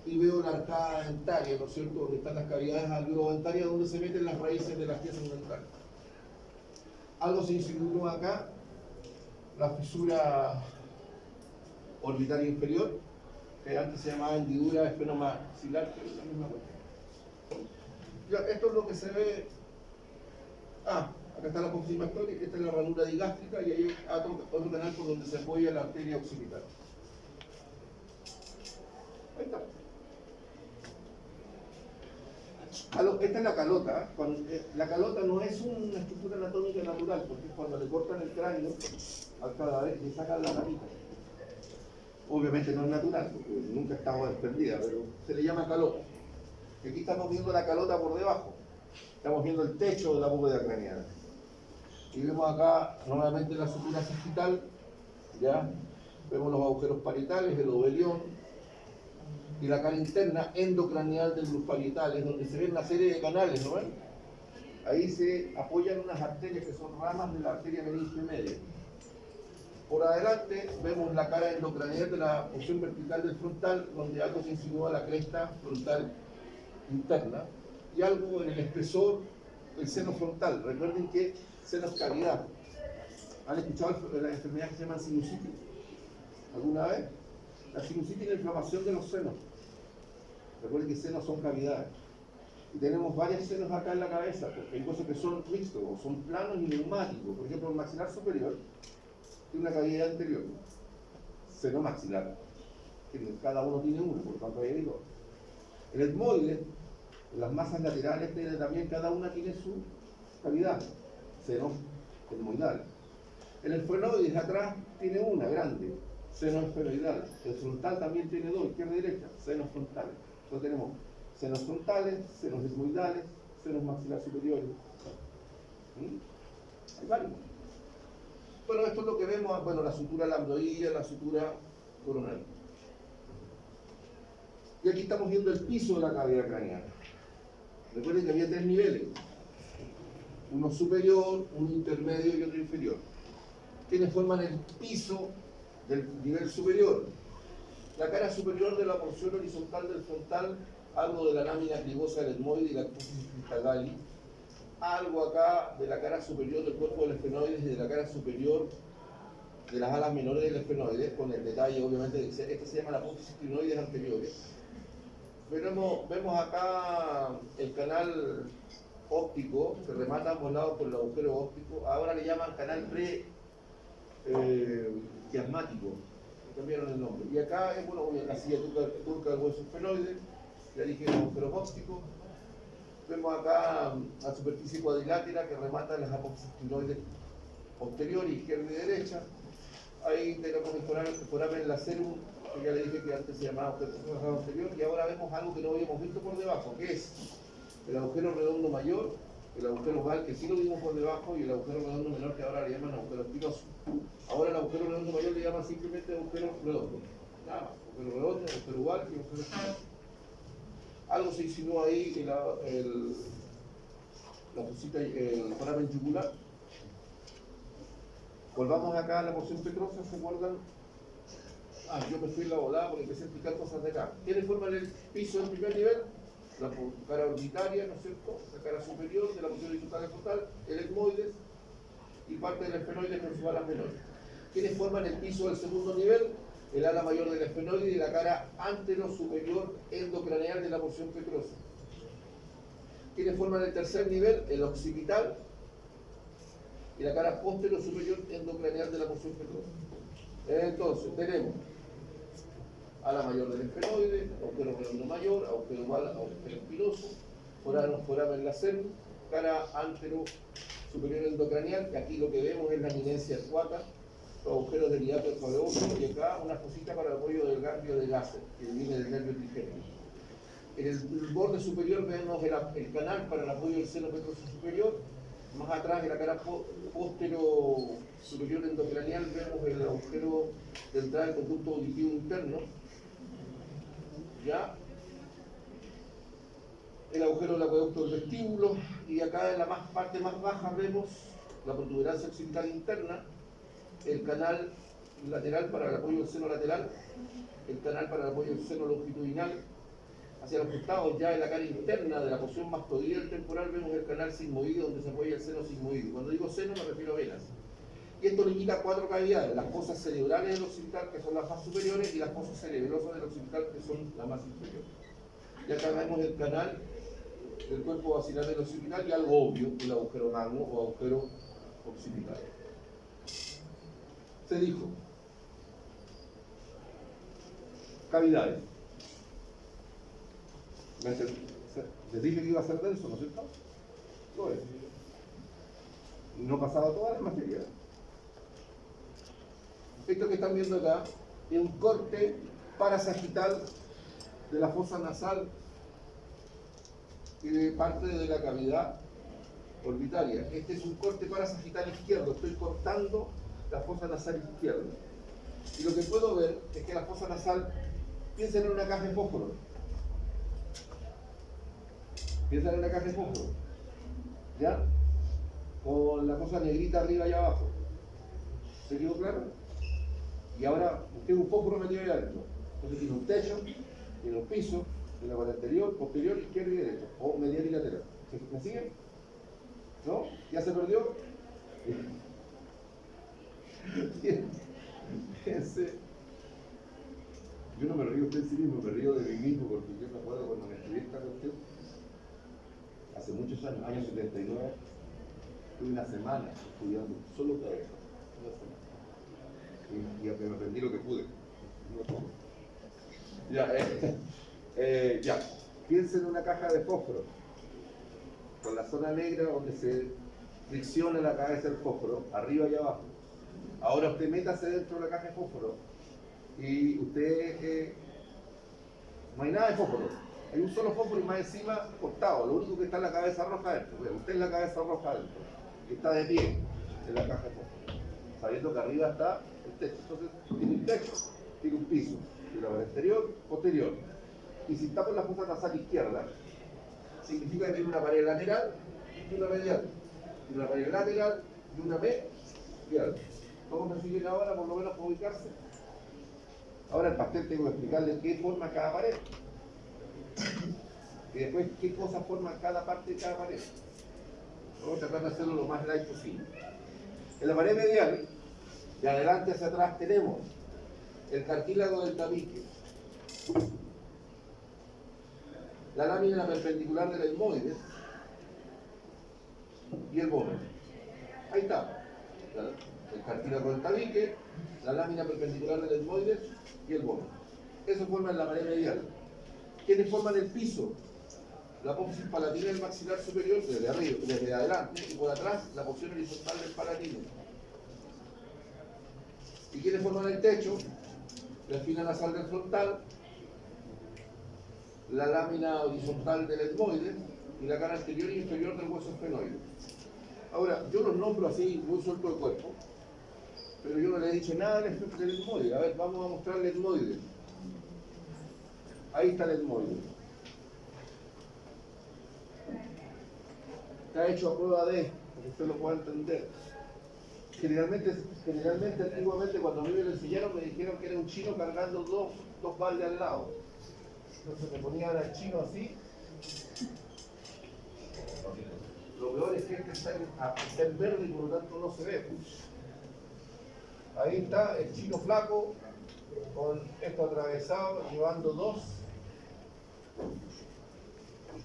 y veo la arcada dentaria, ¿no es cierto?, donde están las cavidades alveolo-dentarias donde se meten las raíces de las piezas dentales. Algo se insinúa acá, la fisura orbitaria inferior, que antes se llamaba hendidura esfenomaxilar, pero es la misma cuestión. Ya, esto es lo que se ve. Acá está la apófisis mactólica, esta es la ranura digástrica y ahí hay otro canal por donde se apoya la arteria occipital. Ahí está. Esta es la calota. La calota no es una estructura anatómica natural, porque es cuando le cortan el cráneo al cadáver le sacan la ramita. Obviamente no es natural, porque nunca estaba desprendida, pero se le llama calota. Y aquí estamos viendo la calota por debajo. Estamos viendo el techo de la bóveda craneana. Y vemos acá nuevamente la sutura sagital, ¿ya? Vemos los agujeros parietales, el obelión y la cara interna endocraneal del glus parietales, donde se ven una serie de canales, ¿no ven? Ahí se apoyan unas arterias que son ramas de la arteria meninge media. Por adelante vemos la cara endocraneal de la porción vertical del frontal, donde algo se insinúa la cresta frontal interna y algo en el espesor del seno frontal. Recuerden que seno es cavidad. ¿Han escuchado la enfermedad que se llama sinusitis? ¿Alguna vez? La sinusitis es la inflamación de los senos. Recuerden que senos son cavidades. Y tenemos varios senos acá en la cabeza, porque hay cosas que son mixtos, o son planos y neumáticos. Por ejemplo, el maxilar superior tiene una cavidad anterior, seno maxilar. Cada uno tiene uno, por lo tanto hay dos. El etmoide, en las masas laterales, tiene también, cada una tiene su cavidad, senos etmoidales. El esfenoides atrás tiene una grande, seno esfenoidal. El frontal también tiene dos, izquierda y derecha, senos frontales. Entonces tenemos senos frontales, senos etmoidales, senos maxilar superiores. Hay varios. Bueno, esto es lo que vemos, bueno, la sutura lambdoidea, la sutura coronal. Y aquí estamos viendo el piso de la cavidad craneana. Recuerden que había tres niveles. Uno superior, uno intermedio y otro inferior. Quienes forman el piso del nivel superior. La cara superior de la porción horizontal del frontal, algo de la lámina clivosa del etmoide y la apófisis cristalalis, algo acá de la cara superior del cuerpo del esfenoides y de la cara superior de las alas menores del esfenoides, con el detalle obviamente de que esta se llama la apófisis crinoides anteriores. Vemos acá el canal óptico que remata a ambos lados por el agujero óptico. Ahora le llaman canal pre-quiasmático, cambiaron el nombre. Y acá es bueno, la silla turca del hueso esfenoide, ya dije los agujeros ópticos. Vemos acá la superficie cuadrilátera que remata las apófisis crinoides posterior, izquierda y derecha. Ahí tenemos el foramen lacerum, que ya le dije que antes se llamaba agujero anterior, y ahora vemos algo que no habíamos visto por debajo, que es el agujero redondo mayor, el agujero oval, que sí lo vimos por debajo, y el agujero redondo menor, que ahora le llaman agujero espinoso. Ahora el agujero redondo mayor le llaman simplemente agujero redondo. Nada más, agujero redondo, agujero oval y agujero espinoso. Algo se insinúa ahí en la fosita, el foramen yugular. Volvamos acá a la porción petrosa, ¿se acuerdan? Yo me fui en la volada porque empecé a explicar cosas de acá. ¿Quiénes forman el piso del primer nivel? La cara orbitaria, ¿no es cierto? La cara superior de la porción horizontal del frontal, el etmoides y parte del esfenoide con sus alas menores. ¿Quiénes forman el piso del segundo nivel? El ala mayor del esfenoide y la cara antero-superior endocraneal de la porción petrosa. ¿Quiénes forman el tercer nivel? El occipital y la cara postero-superior endocraneal de la porción petrosa. Entonces, tenemos ala mayor del esfenoide, agujero redondo mayor, agujero oval, agujero espinoso, foramen lacerum, cara antero-superior endocraneal, que aquí lo que vemos es la eminencia arcuata, los agujeros del hiato suaveoso, y acá una cosita para el apoyo del ganglio de Gasser, que viene del nervio trigémino. En el borde superior vemos el canal para el apoyo del seno petroso superior. Más atrás, en la cara póstero superior endocraneal, vemos el agujero de entrada del conducto auditivo interno. ¿Ya? El agujero del acueducto del vestíbulo. Y acá en la parte más baja vemos la protuberancia occipital interna, el canal lateral para el apoyo del seno lateral, el canal para el apoyo del seno longitudinal. Hacia los costados, ya en la cara interna de la porción mastoidea temporal, vemos el canal sigmoideo donde se apoya el seno sigmoideo. Cuando digo seno me refiero a venas. Y esto limita cuatro cavidades: las fosas cerebrales del occipital, que son las más superiores, y las fosas cerebrosas del occipital, que son las más inferiores. Y acá vemos el canal del cuerpo vacilar del occipital y algo obvio, el agujero magno o agujero occipital. Se dijo, cavidades. Les dije que iba a ser denso, ¿no es cierto? Lo es. No pasaba toda la materia. Esto que están viendo acá es un corte parasagital de la fosa nasal y de parte de la cavidad orbitaria. Este es un corte parasagital izquierdo. Estoy cortando la fosa nasal izquierda. Y lo que puedo ver es que la fosa nasal, piensen en una caja de fósforo. Piensen en una caja de fósforo. ¿Ya? Con la cosa negrita arriba y abajo. ¿Se quedó claro? Y ahora tengo un fósforo metido ahí adentro. Entonces tiene un techo, tiene un piso, tiene la parte anterior, posterior, izquierdo y derecho. O medial y lateral. ¿Me siguen? ¿No? ¿Ya se perdió? Fíjense. Yo no me río de sí mismo, me río de mí mismo, porque yo me acuerdo cuando me estudié esta cuestión, hace muchos años, año 79, tuve una semana estudiando solo cabeza, una semana. Y me aprendí lo que pude. No todo. Ya, piensen en una caja de fósforo, con la zona negra donde se fricciona la cabeza del fósforo, arriba y abajo. Ahora usted métase dentro de la caja de fósforo y usted, no hay nada de fósforo, hay un solo fósforo y más encima cortado, lo único que está es la cabeza roja adentro. Usted es la cabeza roja adentro, que está de pie en la caja de fósforo, sabiendo que arriba está el techo. Entonces tiene un techo, tiene un piso, tiene la pared exterior, posterior. Y si está por la fosa nasal izquierda, significa que tiene una pared lateral y una medial. Tiene una pared lateral y una medial. ¿Todos me siguen ahora, por lo menos, para ubicarse? Ahora el pastel tengo que explicarle qué forma cada pared. Y después qué cosa forma cada parte de cada pared. Vamos a tratar de hacerlo lo más light posible. En la pared medial, de adelante hacia atrás, tenemos el cartílago del tabique, la lámina perpendicular del etmoides y el vómito. Ahí está. El cartílago del tabique, la lámina perpendicular del etmoides y el vómito. Eso forman la pared medial. ¿Quiénes forman el piso? La apófisis palatina del maxilar superior, desde arriba, desde adelante, y por atrás la porción horizontal del palatino. ¿Y quiénes forman el techo? La espina nasal del frontal, la lámina horizontal del etmoides y la cara exterior y inferior del hueso esfenoide. Ahora, yo los nombro así, muy suelto de cuerpo, pero yo no le he dicho nada del etmoide. A ver, vamos a mostrar el etmoide. Ahí está el etmoide. Está hecho a prueba de, para que usted lo pueda entender. Generalmente, antiguamente, cuando a mí me lo enseñaron, me dijeron que era un chino cargando dos baldes al lado. Entonces me ponían al chino así. Lo peor es que este está en verde y por lo tanto no se ve. Ahí está el chino flaco con esto atravesado, llevando dos.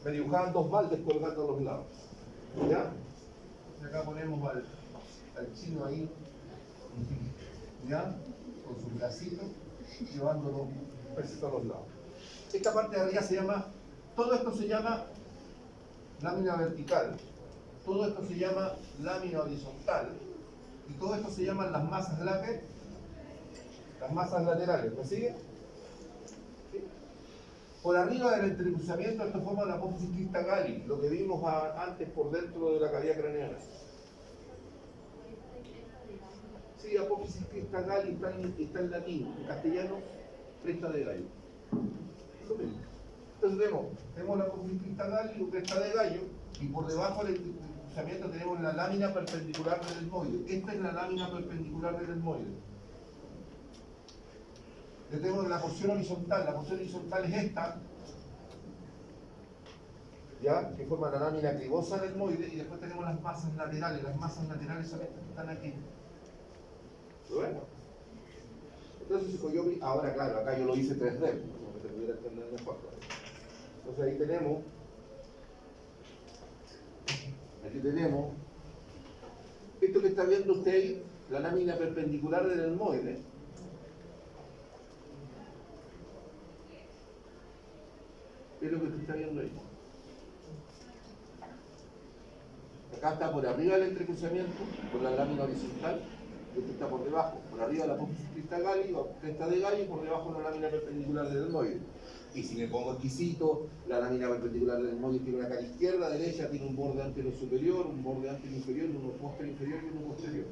Me dibujaban dos baldes colgando a los lados. ¿Ya? Y acá ponemos al chino ahí, ¿ya? Con su bracito, llevando los peces a los lados. Esta parte de arriba se llama, todo esto se llama lámina vertical, todo esto se llama lámina horizontal, y todo esto se llaman las masas láteres, las masas laterales. ¿Me sigue? ¿Sí? Por arriba del entrecruzamiento esto forma la apófisis crista galli, lo que vimos antes por dentro de la cavidad craneana. Sí, apófisis crista galli está en latín, en castellano, cresta de gallo. Entonces tenemos la apófisis crista galli o cresta de gallo, y por debajo del entrecruzamiento tenemos la lámina perpendicular del etmoide. Esta es la lámina perpendicular del etmoide. Le tenemos la porción horizontal es esta, ¿ya? Que forma la lámina cribosa del etmoide, y después tenemos las masas laterales son estas que están aquí. ¿Lo ven? Entonces, ahora claro, acá yo lo hice 3D, como que se pudiera entender mejor. Entonces ahí tenemos Aquí tenemos esto que está viendo usted ahí, la lámina perpendicular del etmoide. Es lo que usted está viendo ahí. Acá está por arriba del entrecruzamiento, por la lámina horizontal, esto está por debajo, por arriba la apófisis cresta de gallo y por debajo la lámina perpendicular del etmoide. Y si me pongo exquisito, la lámina perpendicular del etmoide tiene una cara izquierda, derecha, tiene un borde anterior superior, un borde anterior inferior, uno posterior inferior y uno posterior.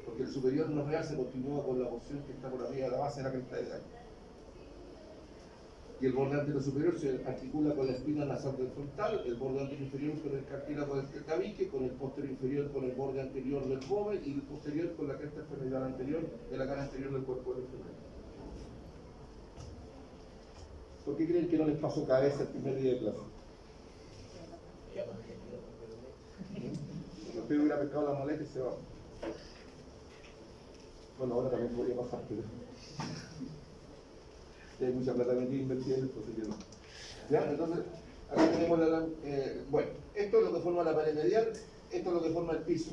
Porque el superior no real se continúa con la porción que está por arriba de la base de la cresta de gallo. Y el borde anterior superior se articula con la espina nasal del frontal, el borde anterior inferior con el cartílago del tabique, con el posterior inferior con el borde anterior del joven y el posterior con la cresta esfenoidal anterior de la cara anterior del cuerpo del femení. ¿Por qué creen que no les pasó cabeza el primer día de clase? Usted hubiera pescado la maleta y se va. Bueno, ahora también podría pasar, pero hay mucha plata metida invertida en esto, así que no. ¿Ya? Entonces, acá tenemos bueno, esto es lo que forma la pared medial, esto es lo que forma el piso.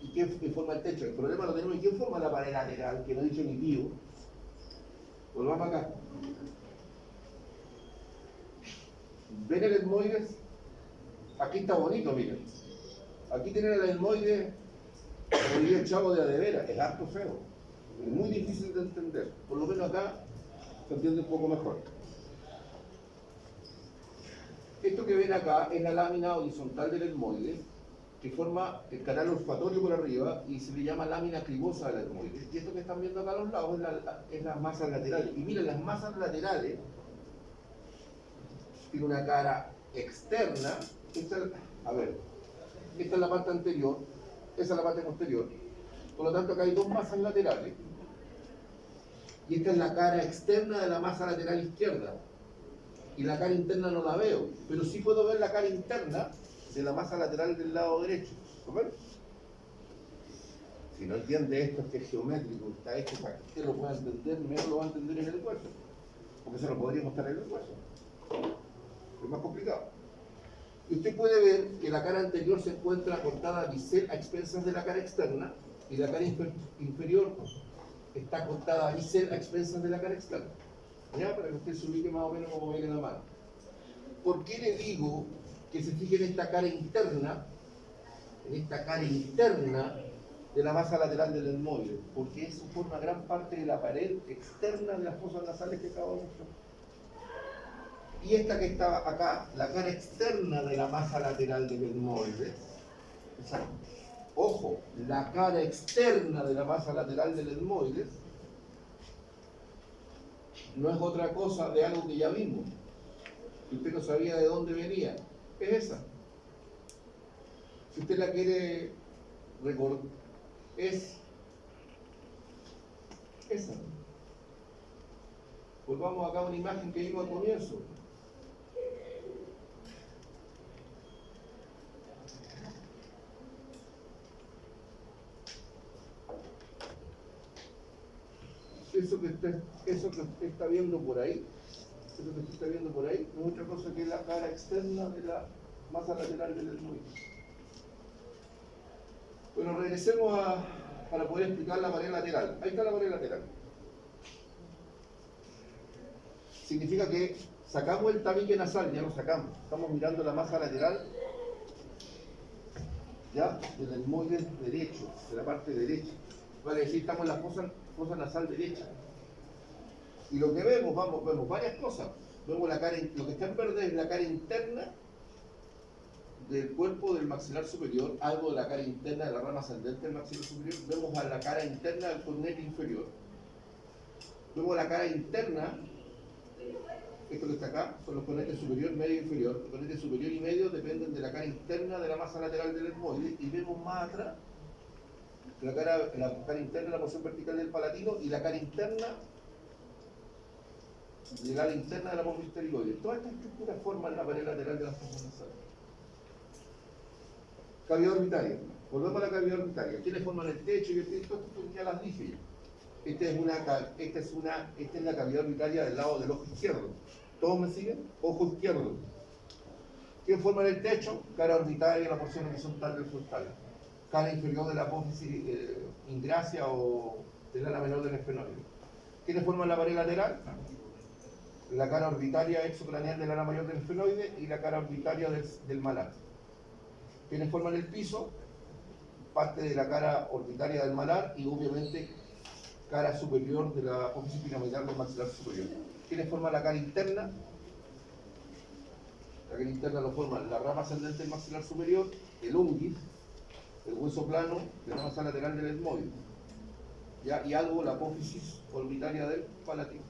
¿Y quién forma el techo? El problema lo tenemos en quién forma la pared lateral, que no he dicho ni pío. Volvamos acá. ¿Ven el etmoide? Aquí está bonito, miren. Aquí tienen el etmoide, como diría el chavo de adevera, es harto feo. Es muy difícil de entender. Por lo menos acá se entiende un poco mejor. Esto que ven acá es la lámina horizontal del etmoide, que forma el canal olfatorio por arriba y se le llama lámina cribosa del etmoide. Y esto que están viendo acá a los lados es las masas laterales. Y miren, las masas laterales tienen una cara externa. Esta es la parte anterior, esa es la parte posterior. Por lo tanto, acá hay dos masas laterales. Y esta es la cara externa de la masa lateral izquierda. Y la cara interna no la veo, pero sí puedo ver la cara interna de la masa lateral del lado derecho. ¿Lo ven? Si no entiende esto, es que es geométrico, está hecho para que usted lo pueda entender, menos lo va a entender en el hueso. Porque se lo podría mostrar en el hueso. Es más complicado. Y usted puede ver que la cara anterior se encuentra cortada bisel a expensas de la cara externa y la cara inferior está cortada a bisel a expensas de la cara externa. ¿Ya? Para que usted se ubique más o menos como viene la mano. ¿Por qué le digo que se fije en esta cara interna de la masa lateral del etmoide? Porque eso forma gran parte de la pared externa de las fosas nasales que acabo de mostrar. Y esta que está acá, la cara externa de la masa lateral del etmoide, ojo, la cara externa de la masa lateral del etmoide no es otra cosa de algo que ya vimos, y usted no sabía de dónde venía, es esa. Si usted la quiere recordar, es esa. Volvamos acá a una imagen que vimos al comienzo. Eso que usted está viendo por ahí, no es otra cosa que la cara externa de la masa lateral del etmoide. Bueno, regresemos para poder explicar la pared lateral. Ahí está la pared lateral. Significa que sacamos el tabique nasal, ya lo sacamos. Estamos mirando la masa lateral, ya, del etmoide derecho, de la parte derecha. Vale decir, estamos en la fosa nasal derecha. Y lo que vemos, vemos varias cosas. Vemos la cara, lo que está en verde es la cara interna del cuerpo del maxilar superior, algo de la cara interna de la rama ascendente del maxilar superior. Vemos a la cara interna del cornete inferior. Vemos la cara interna, esto que está acá, son los cornetes superior, medio e inferior. Los cornetes superior y medio dependen de la cara interna de la masa lateral del etmoide. Y vemos más atrás la cara interna de la porción vertical del palatino y la cara interna de la ala interna de la apófisis pterigoide. Todas estas estructuras forman la pared lateral de las fosas nasales. Cavidad orbitaria. Volvemos a la cavidad orbitaria. ¿Quiénes forman el techo y el techo? Ya las dije ya. Esta es la cavidad orbitaria del lado del ojo izquierdo. ¿Todos me siguen? Ojo izquierdo. ¿Quién forma el techo? Cara orbitaria y la porción horizontal del frontal. Cara inferior de la apófisis ingracia o del ala menor del esfenoide. ¿Quiénes forman la pared lateral? La cara orbitaria exocraneal del ala mayor del esfenoide y la cara orbitaria del malar. ¿Quiénes forman el piso? Parte de la cara orbitaria del malar y obviamente cara superior de la apófisis piramidal del maxilar superior. ¿Quiénes forman la cara interna? La cara interna lo forman la rama ascendente del maxilar superior, el unguis, el hueso plano, la rama lateral del etmoide, ¿ya? Y algo la apófisis orbitaria del palatino.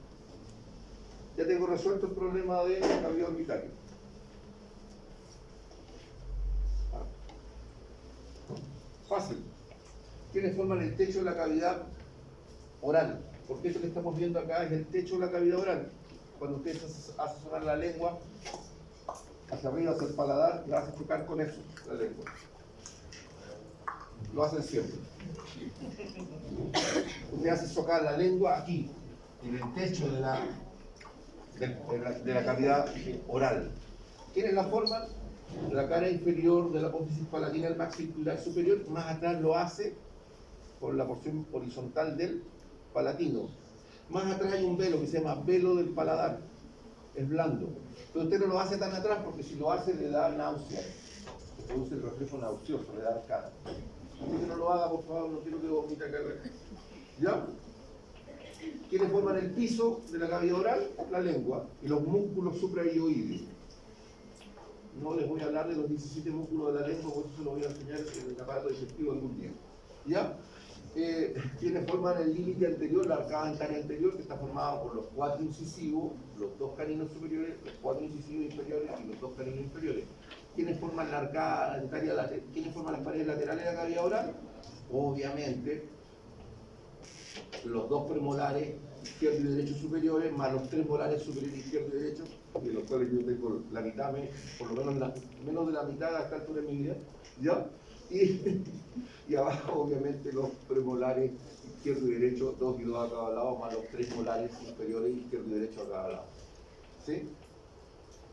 Ya tengo resuelto el problema de la cavidad orbitaria. Fácil. ¿Quiénes forman el techo de la cavidad oral? Porque eso que estamos viendo acá es el techo de la cavidad oral. Cuando usted hace sonar la lengua hacia arriba, hacia el paladar, la hace chocar con eso, la lengua. Lo hacen siempre. Usted hace chocar la lengua aquí, en el techo de la cavidad oral. ¿Quiénes la forman? La cara inferior de la apófisis palatina, el maxilar superior, más atrás lo hace por la porción horizontal del palatino. Más atrás hay un velo que se llama velo del paladar, es blando. Pero usted no lo hace tan atrás porque si lo hace le da náusea, se produce el reflejo nauseoso, le da arcada. Así que no lo haga, por favor, no quiero que vomite acá. ¿Ya? ¿Quiénes forman el piso de la cavidad oral? La lengua y los músculos supraioideos. No les voy a hablar de los 17 músculos de la lengua, porque eso se lo voy a enseñar en el aparato digestivo algún día. ¿Ya? Quienes forman el límite anterior, la arcada dentaria anterior, que está formada por los 4 incisivos, los 2 caninos superiores, los 4 incisivos inferiores y los 2 caninos inferiores. ¿Quiénes forman la arcada dentaria lateral? ¿Quiénes forman las paredes laterales de la cavidad oral? Obviamente, los 2 premolares izquierdo y derecho superiores, más los 3 molares superiores izquierdo y derecho, de los cuales yo tengo la mitad, por lo menos menos de la mitad a esta altura de mi vida, ¿ya? Y abajo, obviamente, los premolares izquierdo y derecho, 2 y 2 a cada lado, más los 3 molares inferiores izquierdo y derecho a cada lado. ¿Sí?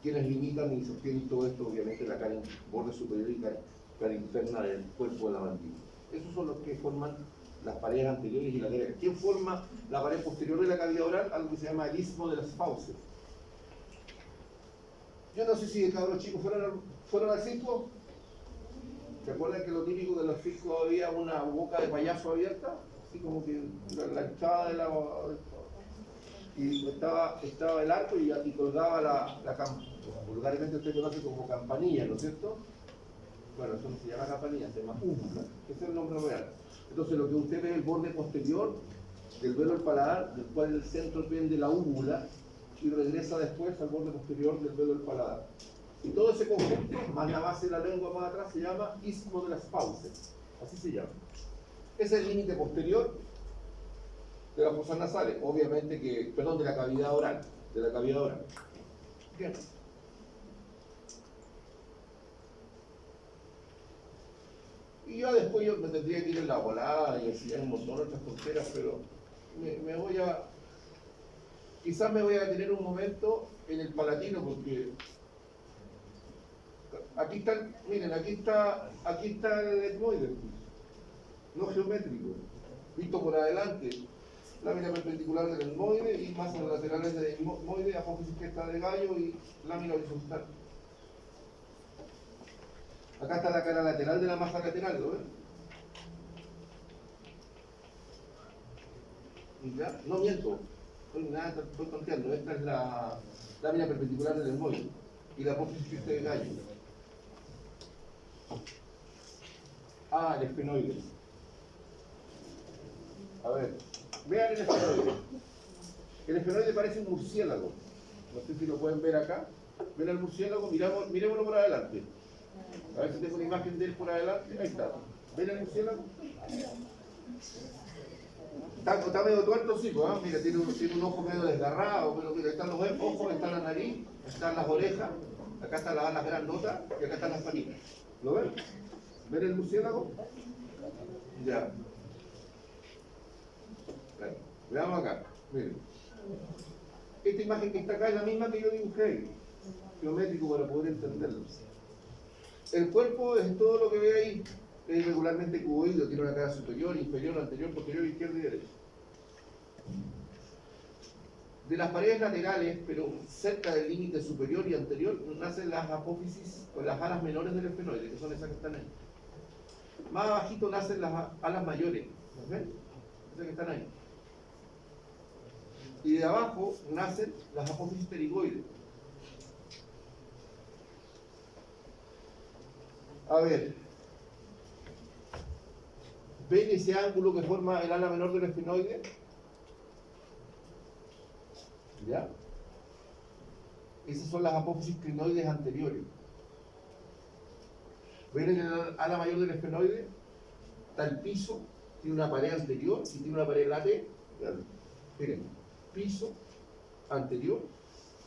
Quienes limitan y sostienen todo esto, obviamente, la cara borde superior y cara interna del cuerpo de la mandíbula. Esos son los que forman las paredes anteriores y laterales. ¿Quién forma la pared posterior de la cavidad oral? Algo que se llama el istmo de las fauces. Yo no sé si de cabros chicos fueron al circo. ¿Se acuerdan que lo típico de los circos había una boca de payaso abierta? Así como que la entrada de la... Y estaba el arco y colgaba la vulgarmente usted conoce como campanilla, ¿no es cierto? Bueno, eso no se llama campanilla, se llama úvula. Ese es el nombre real. Entonces lo que usted ve es el borde posterior del velo del paladar, del cual el centro viene de la úvula y regresa después al borde posterior del velo del paladar. Y todo ese conjunto, más la base de la lengua más atrás, se llama istmo de las fauces. Así se llama. Ese es el límite posterior de las fosas nasales, obviamente que, perdón, de la cavidad oral. De la cavidad oral. Bien. Y ya después yo me tendría que ir en la volada y enseñar un montón de otras tonteras, pero quizás me voy a detener un momento en el palatino porque aquí está, miren, aquí está el etmoide, no geométrico, visto por adelante, lámina perpendicular del etmoide y masas laterales del etmoide, apófisis cresta de gallo y lámina horizontal. Acá está la cara lateral de la masa lateral, ¿lo ven? ¿Y ya? No miento, estoy tonteando. Esta es la lámina perpendicular del etmoide y la apófisis cresta de gallo. Ah, el esfenoide. A ver, vean el esfenoide. El esfenoide parece un murciélago. No sé si lo pueden ver acá. ¿Ven al murciélago? Miremoslo por adelante. A ver si tengo una imagen de él por adelante. Ahí está. ¿Ven el murciélago? Está medio tuerto, sí, pues, ¿eh? Mira, tiene un ojo medio desgarrado, pero mira, están los ojos, está la nariz, están las orejas, acá están las alas grandotas y acá están las patitas. ¿Lo ven? ¿Ven el murciélago? Ya. Bueno, veamos acá. Miren. Esta imagen que está acá es la misma que yo dibujé. geométrico para poder entenderlo. El cuerpo es todo lo que ve ahí, es regularmente cuboideo, tiene una cara superior, inferior, anterior, posterior, izquierda y derecha. De las paredes laterales, pero cerca del límite superior y anterior, nacen las apófisis o las alas menores del esfenoide, que son esas que están ahí. Más abajito nacen las alas mayores, ¿ven? Esas que están ahí. Y de abajo nacen las apófisis pterigoides. A ver, ¿ven ese ángulo que forma el ala menor del esfenoide? ¿Ya? Esas son las apófisis crinoides anteriores. ¿Ven en el ala mayor del esfenoide? Está el piso, tiene una pared anterior y tiene una pared lateral. Miren, piso, anterior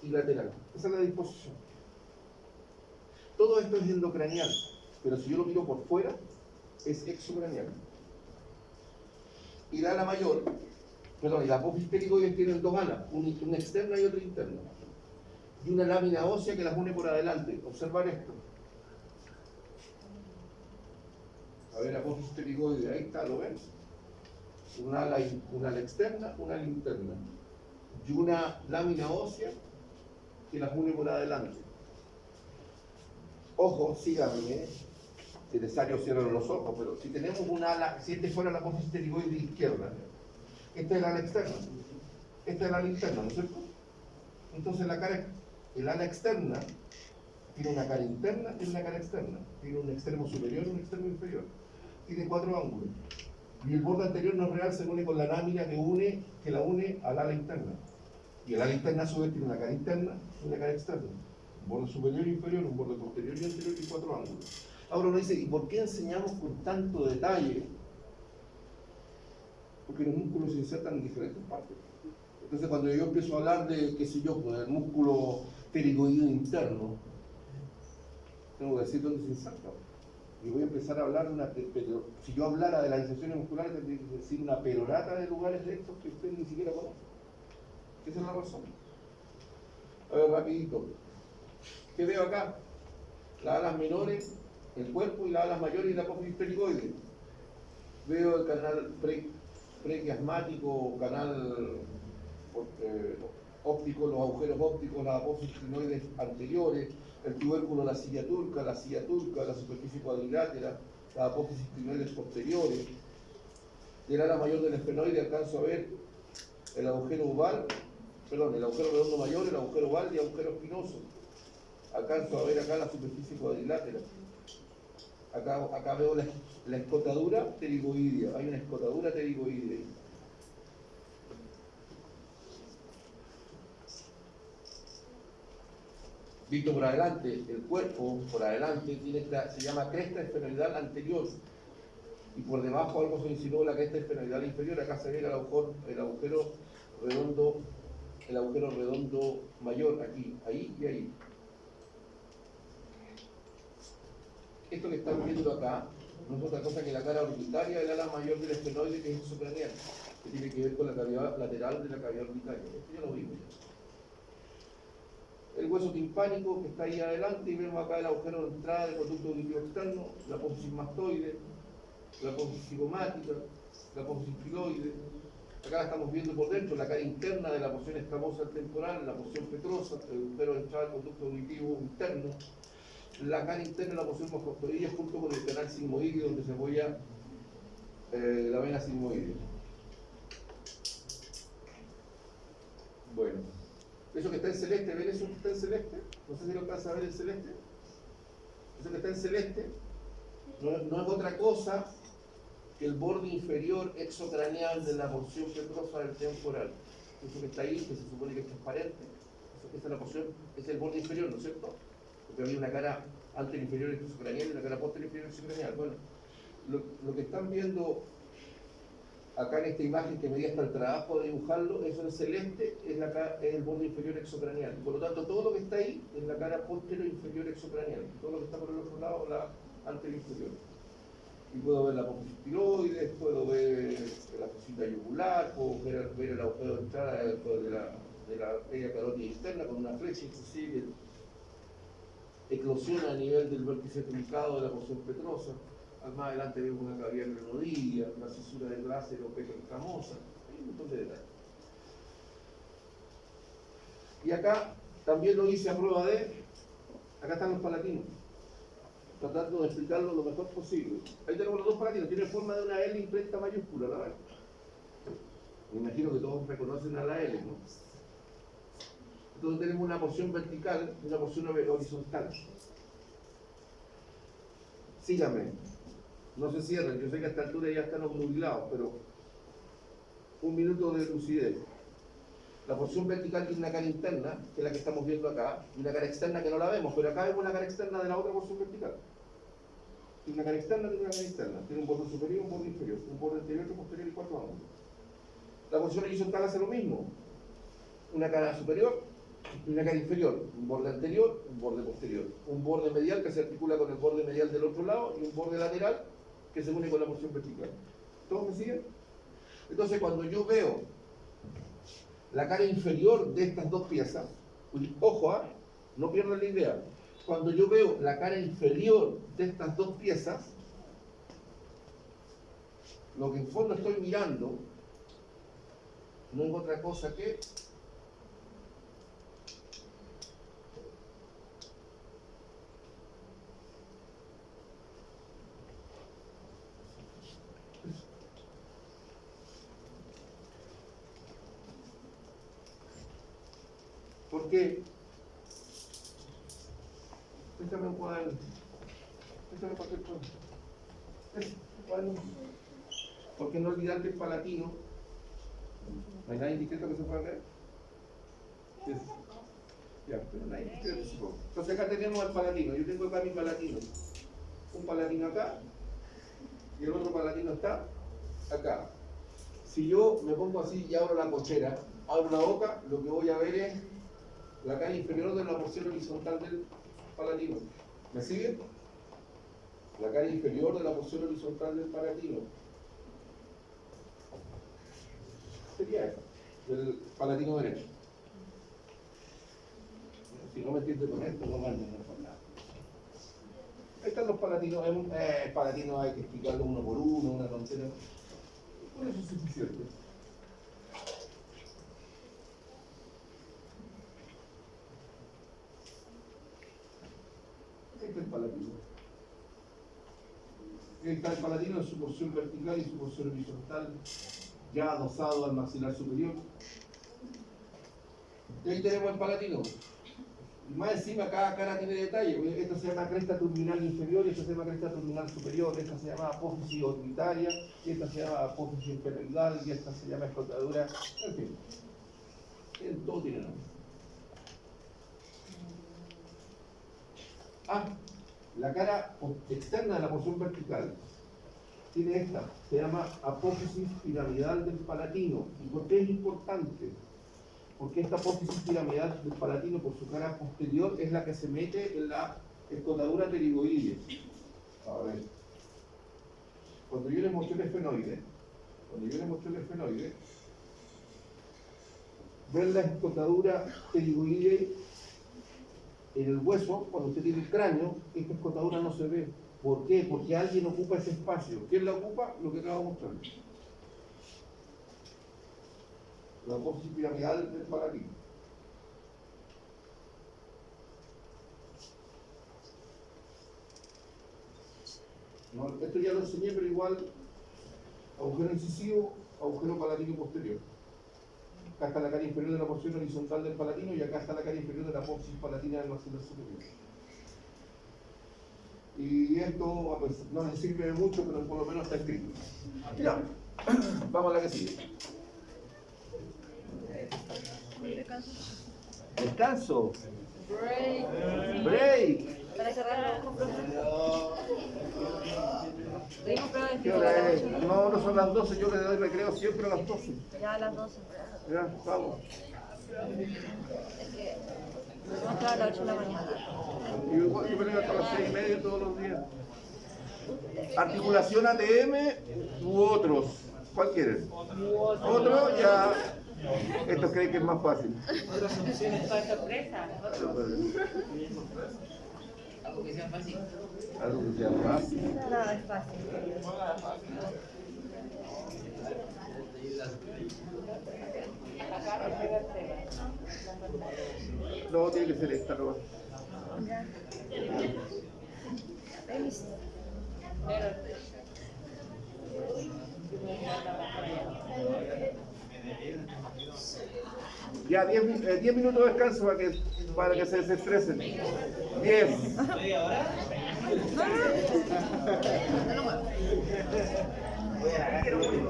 y lateral. Esa es la disposición. Todo esto es endocranial, pero si yo lo miro por fuera, es exocranial. Y la ala mayor, perdón, y las apófisis pterigoides tienen dos alas, una externa y otra interna. Y una lámina ósea que las une por adelante. Observar esto. A ver, apófisis pterigoide, ahí está, ¿lo ven? Una ala externa, una ala interna. Y una lámina ósea que las une por adelante. Ojo, síganme, si es necesario cierran los ojos, pero si tenemos un ala, si este fuera la apófisis pterigoide izquierda, esta es el ala externa, esta es el ala interna, ¿no es cierto? Entonces el ala externa tiene una cara interna y una cara externa, tiene un extremo superior y un extremo inferior, tiene 4 ángulos. Y el borde anterior no es real, se une con la lámina que la une al ala interna. Y el ala interna a su vez tiene una cara interna y una cara externa. Un borde superior e inferior, un borde posterior y anterior y 4 ángulos. Ahora uno dice, ¿y por qué enseñamos con tanto detalle? Porque los músculos se insertan en diferentes partes. Entonces cuando yo empiezo a hablar de, qué sé yo, pues, del músculo pterigoideo interno, tengo que decir dónde se inserta. Y voy a empezar a hablar de una, pero si yo hablara de las inserciones musculares, tendría que decir una perorata de lugares de estos que ustedes ni siquiera conocen. Esa es la razón. A ver, rapidito. ¿Qué veo acá? Las alas menores, el cuerpo y las alas mayores y la apófisis pterigoide. Veo el canal prequiasmático, canal óptico, los agujeros ópticos, las apófisis crinoides anteriores, el tubérculo, la silla turca, la superficie cuadrilátera, las apófisis crinoides posteriores. Del ala mayor del esfenoide alcanzo a ver el agujero oval, perdón, el agujero redondo mayor, el agujero oval y el agujero espinoso. Alcanzo a ver acá la superficie cuadrilátera. Acá veo la escotadura pterigoidea. Hay una escotadura pterigoidea. Visto por adelante, el cuerpo por adelante tiene se llama cresta esfenoidal anterior. Y por debajo algo se insinuó la cresta esfenoidal inferior. Acá se ve el agujero redondo mayor, aquí, ahí y ahí. Esto que están viendo acá no es otra cosa que la cara orbitaria del ala mayor del esfenoide, que es exocranial, que tiene que ver con la cavidad lateral de la cavidad orbitaria. Esto ya lo vimos. El hueso timpánico que está ahí adelante, y vemos acá el agujero de entrada del conducto auditivo externo, la apófisis mastoide, la apófisis cigomática, la apófisis piloide. Acá la estamos viendo por dentro, la cara interna de la porción escamosa temporal, la porción petrosa, el agujero de entrada del conducto auditivo interno, la cara interna de la porción mascotoidea junto con el canal sigmoideo donde se apoya la vena sigmoidea. Bueno, eso que está en celeste, ¿ven eso que está en celeste? No sé si lo alcanza a ver en celeste. Eso que está en celeste no es otra cosa que el borde inferior exocraneal de la porción petrosa del temporal. Eso que está ahí, que se supone que es transparente, esa es la porción, es el borde inferior, ¿no es cierto? Porque había una cara anterior inferior exocraneal y una cara posterior inferior exocraneal. Bueno, lo que están viendo acá en esta imagen, que me di hasta el trabajo de dibujarlo, eso en celeste es el borde inferior exocraneal. Por lo tanto, todo lo que está ahí es la cara posterior inferior exocraneal. Todo lo que está por el otro lado, la anterior inferior. Y puedo ver la apófisis tiroides, puedo ver la fosita yugular, puedo ver el agujero de entrada de la arteria carótida interna con una flecha inclusive. eclosiona a nivel del vértice truncado de la porción petrosa. Más adelante vemos una cavidad en la rodilla, la cisura del láser o peca escamosa. Hay un montón de detalles. Y acá también lo hice a prueba de, acá están los palatinos, tratando de explicarlo lo mejor posible. Ahí tenemos los dos palatinos, tiene forma de una L imprenta mayúscula, ¿la ven? Me imagino que todos reconocen a la L, ¿no? Entonces tenemos una porción vertical y una porción horizontal. Síganme, no se cierren, yo sé que a esta altura ya están obnubilados, pero un minuto de lucidez. La porción vertical tiene una cara interna, que es la que estamos viendo acá, y una cara externa que no la vemos, pero acá vemos la cara externa de la otra porción vertical. Tiene una cara externa, tiene una cara externa. Tiene un borde superior y un borde inferior. Un borde anterior, otro posterior y cuatro ángulos. La porción horizontal hace lo mismo. Una cara superior y una cara inferior. Un borde anterior, un borde posterior. Un borde medial que se articula con el borde medial del otro lado y un borde lateral que se une con la porción vertical. ¿Todos me siguen? Entonces, cuando yo veo la cara inferior de estas dos piezas, ojo, no pierdan la idea. Cuando yo veo la cara inferior de estas dos piezas, lo que en fondo estoy mirando no es otra cosa que porque déjame un cuaderno, déjame papel cuaderno, porque no olvidar que el palatino, ¿no hay nadie discreto que se pueda leer? Sí. Ya, pero nadie discreto se puede. Entonces acá tenemos al palatino, yo tengo acá mi palatino, un palatino acá y el otro palatino está acá. Si yo me pongo así y abro la cochera, abro la boca, lo que voy a ver es la cara inferior de la porción horizontal del palatino. ¿Me sigue? La cara inferior de la porción horizontal del palatino. Sería esta, del palatino derecho. Si no me entiendes con esto, no me entiendes con nada. Ahí están los palatinos. Palatinos hay que explicarlo uno por uno, una tontera. Por eso es suficiente. Este es el palatino. Está el palatino en su porción vertical y su porción horizontal, ya adosado al maxilar superior. Y ahí tenemos el palatino. Y más encima cada cara tiene detalle. Esta se llama cresta terminal inferior, y esta se llama cresta terminal superior, esta se llama apófisis orbitaria, y esta se llama apófisis interregional, y esta se llama escotadura. En fin, todo tiene nombre. La cara externa de la porción vertical tiene esta, se llama apófisis piramidal del palatino. ¿Y por qué es importante? Porque esta apófisis piramidal del palatino, por su cara posterior, es la que se mete en la escotadura pterigoidea. A ver, cuando yo les mostré el esfenoide, ven la escotadura pterigoidea en el hueso. Cuando usted tiene el cráneo, esta escotadura no se ve. ¿Por qué? Porque alguien ocupa ese espacio. ¿Quién la ocupa? Lo que acabo de mostrar. La apófisis piramidal del palatino. No, esto ya lo enseñé, pero igual, agujero incisivo, agujero palatino posterior. Acá está la cara inferior de la porción horizontal del palatino y acá está la cara inferior de la apófisis palatina del maxilar superior. Y esto pues, no les sirve de mucho, pero por lo menos está escrito. Ya, vamos a la que sigue. Descanso. Break. Para cerrar los ¿Qué hora es? No, no son las 12, yo le doy recreo siempre a las 12. Ya a las 12. Ya, vamos. Es que nos vamos a las 8 de la mañana. Yo me levanto a las 6:30 todos los días. Articulación ATM u otros. ¿Cuál quieres? Otro, ya. Estos creen que es más fácil. Otras opciones para sorpresa. Algo que sea fácil. Algo que sea fácil. Nada es fácil. No, tiene que ser esta, no. Ya. Permiso. Ya, 10 minutos de descanso para que se desestresen. 10. ¿Media hora? No, no.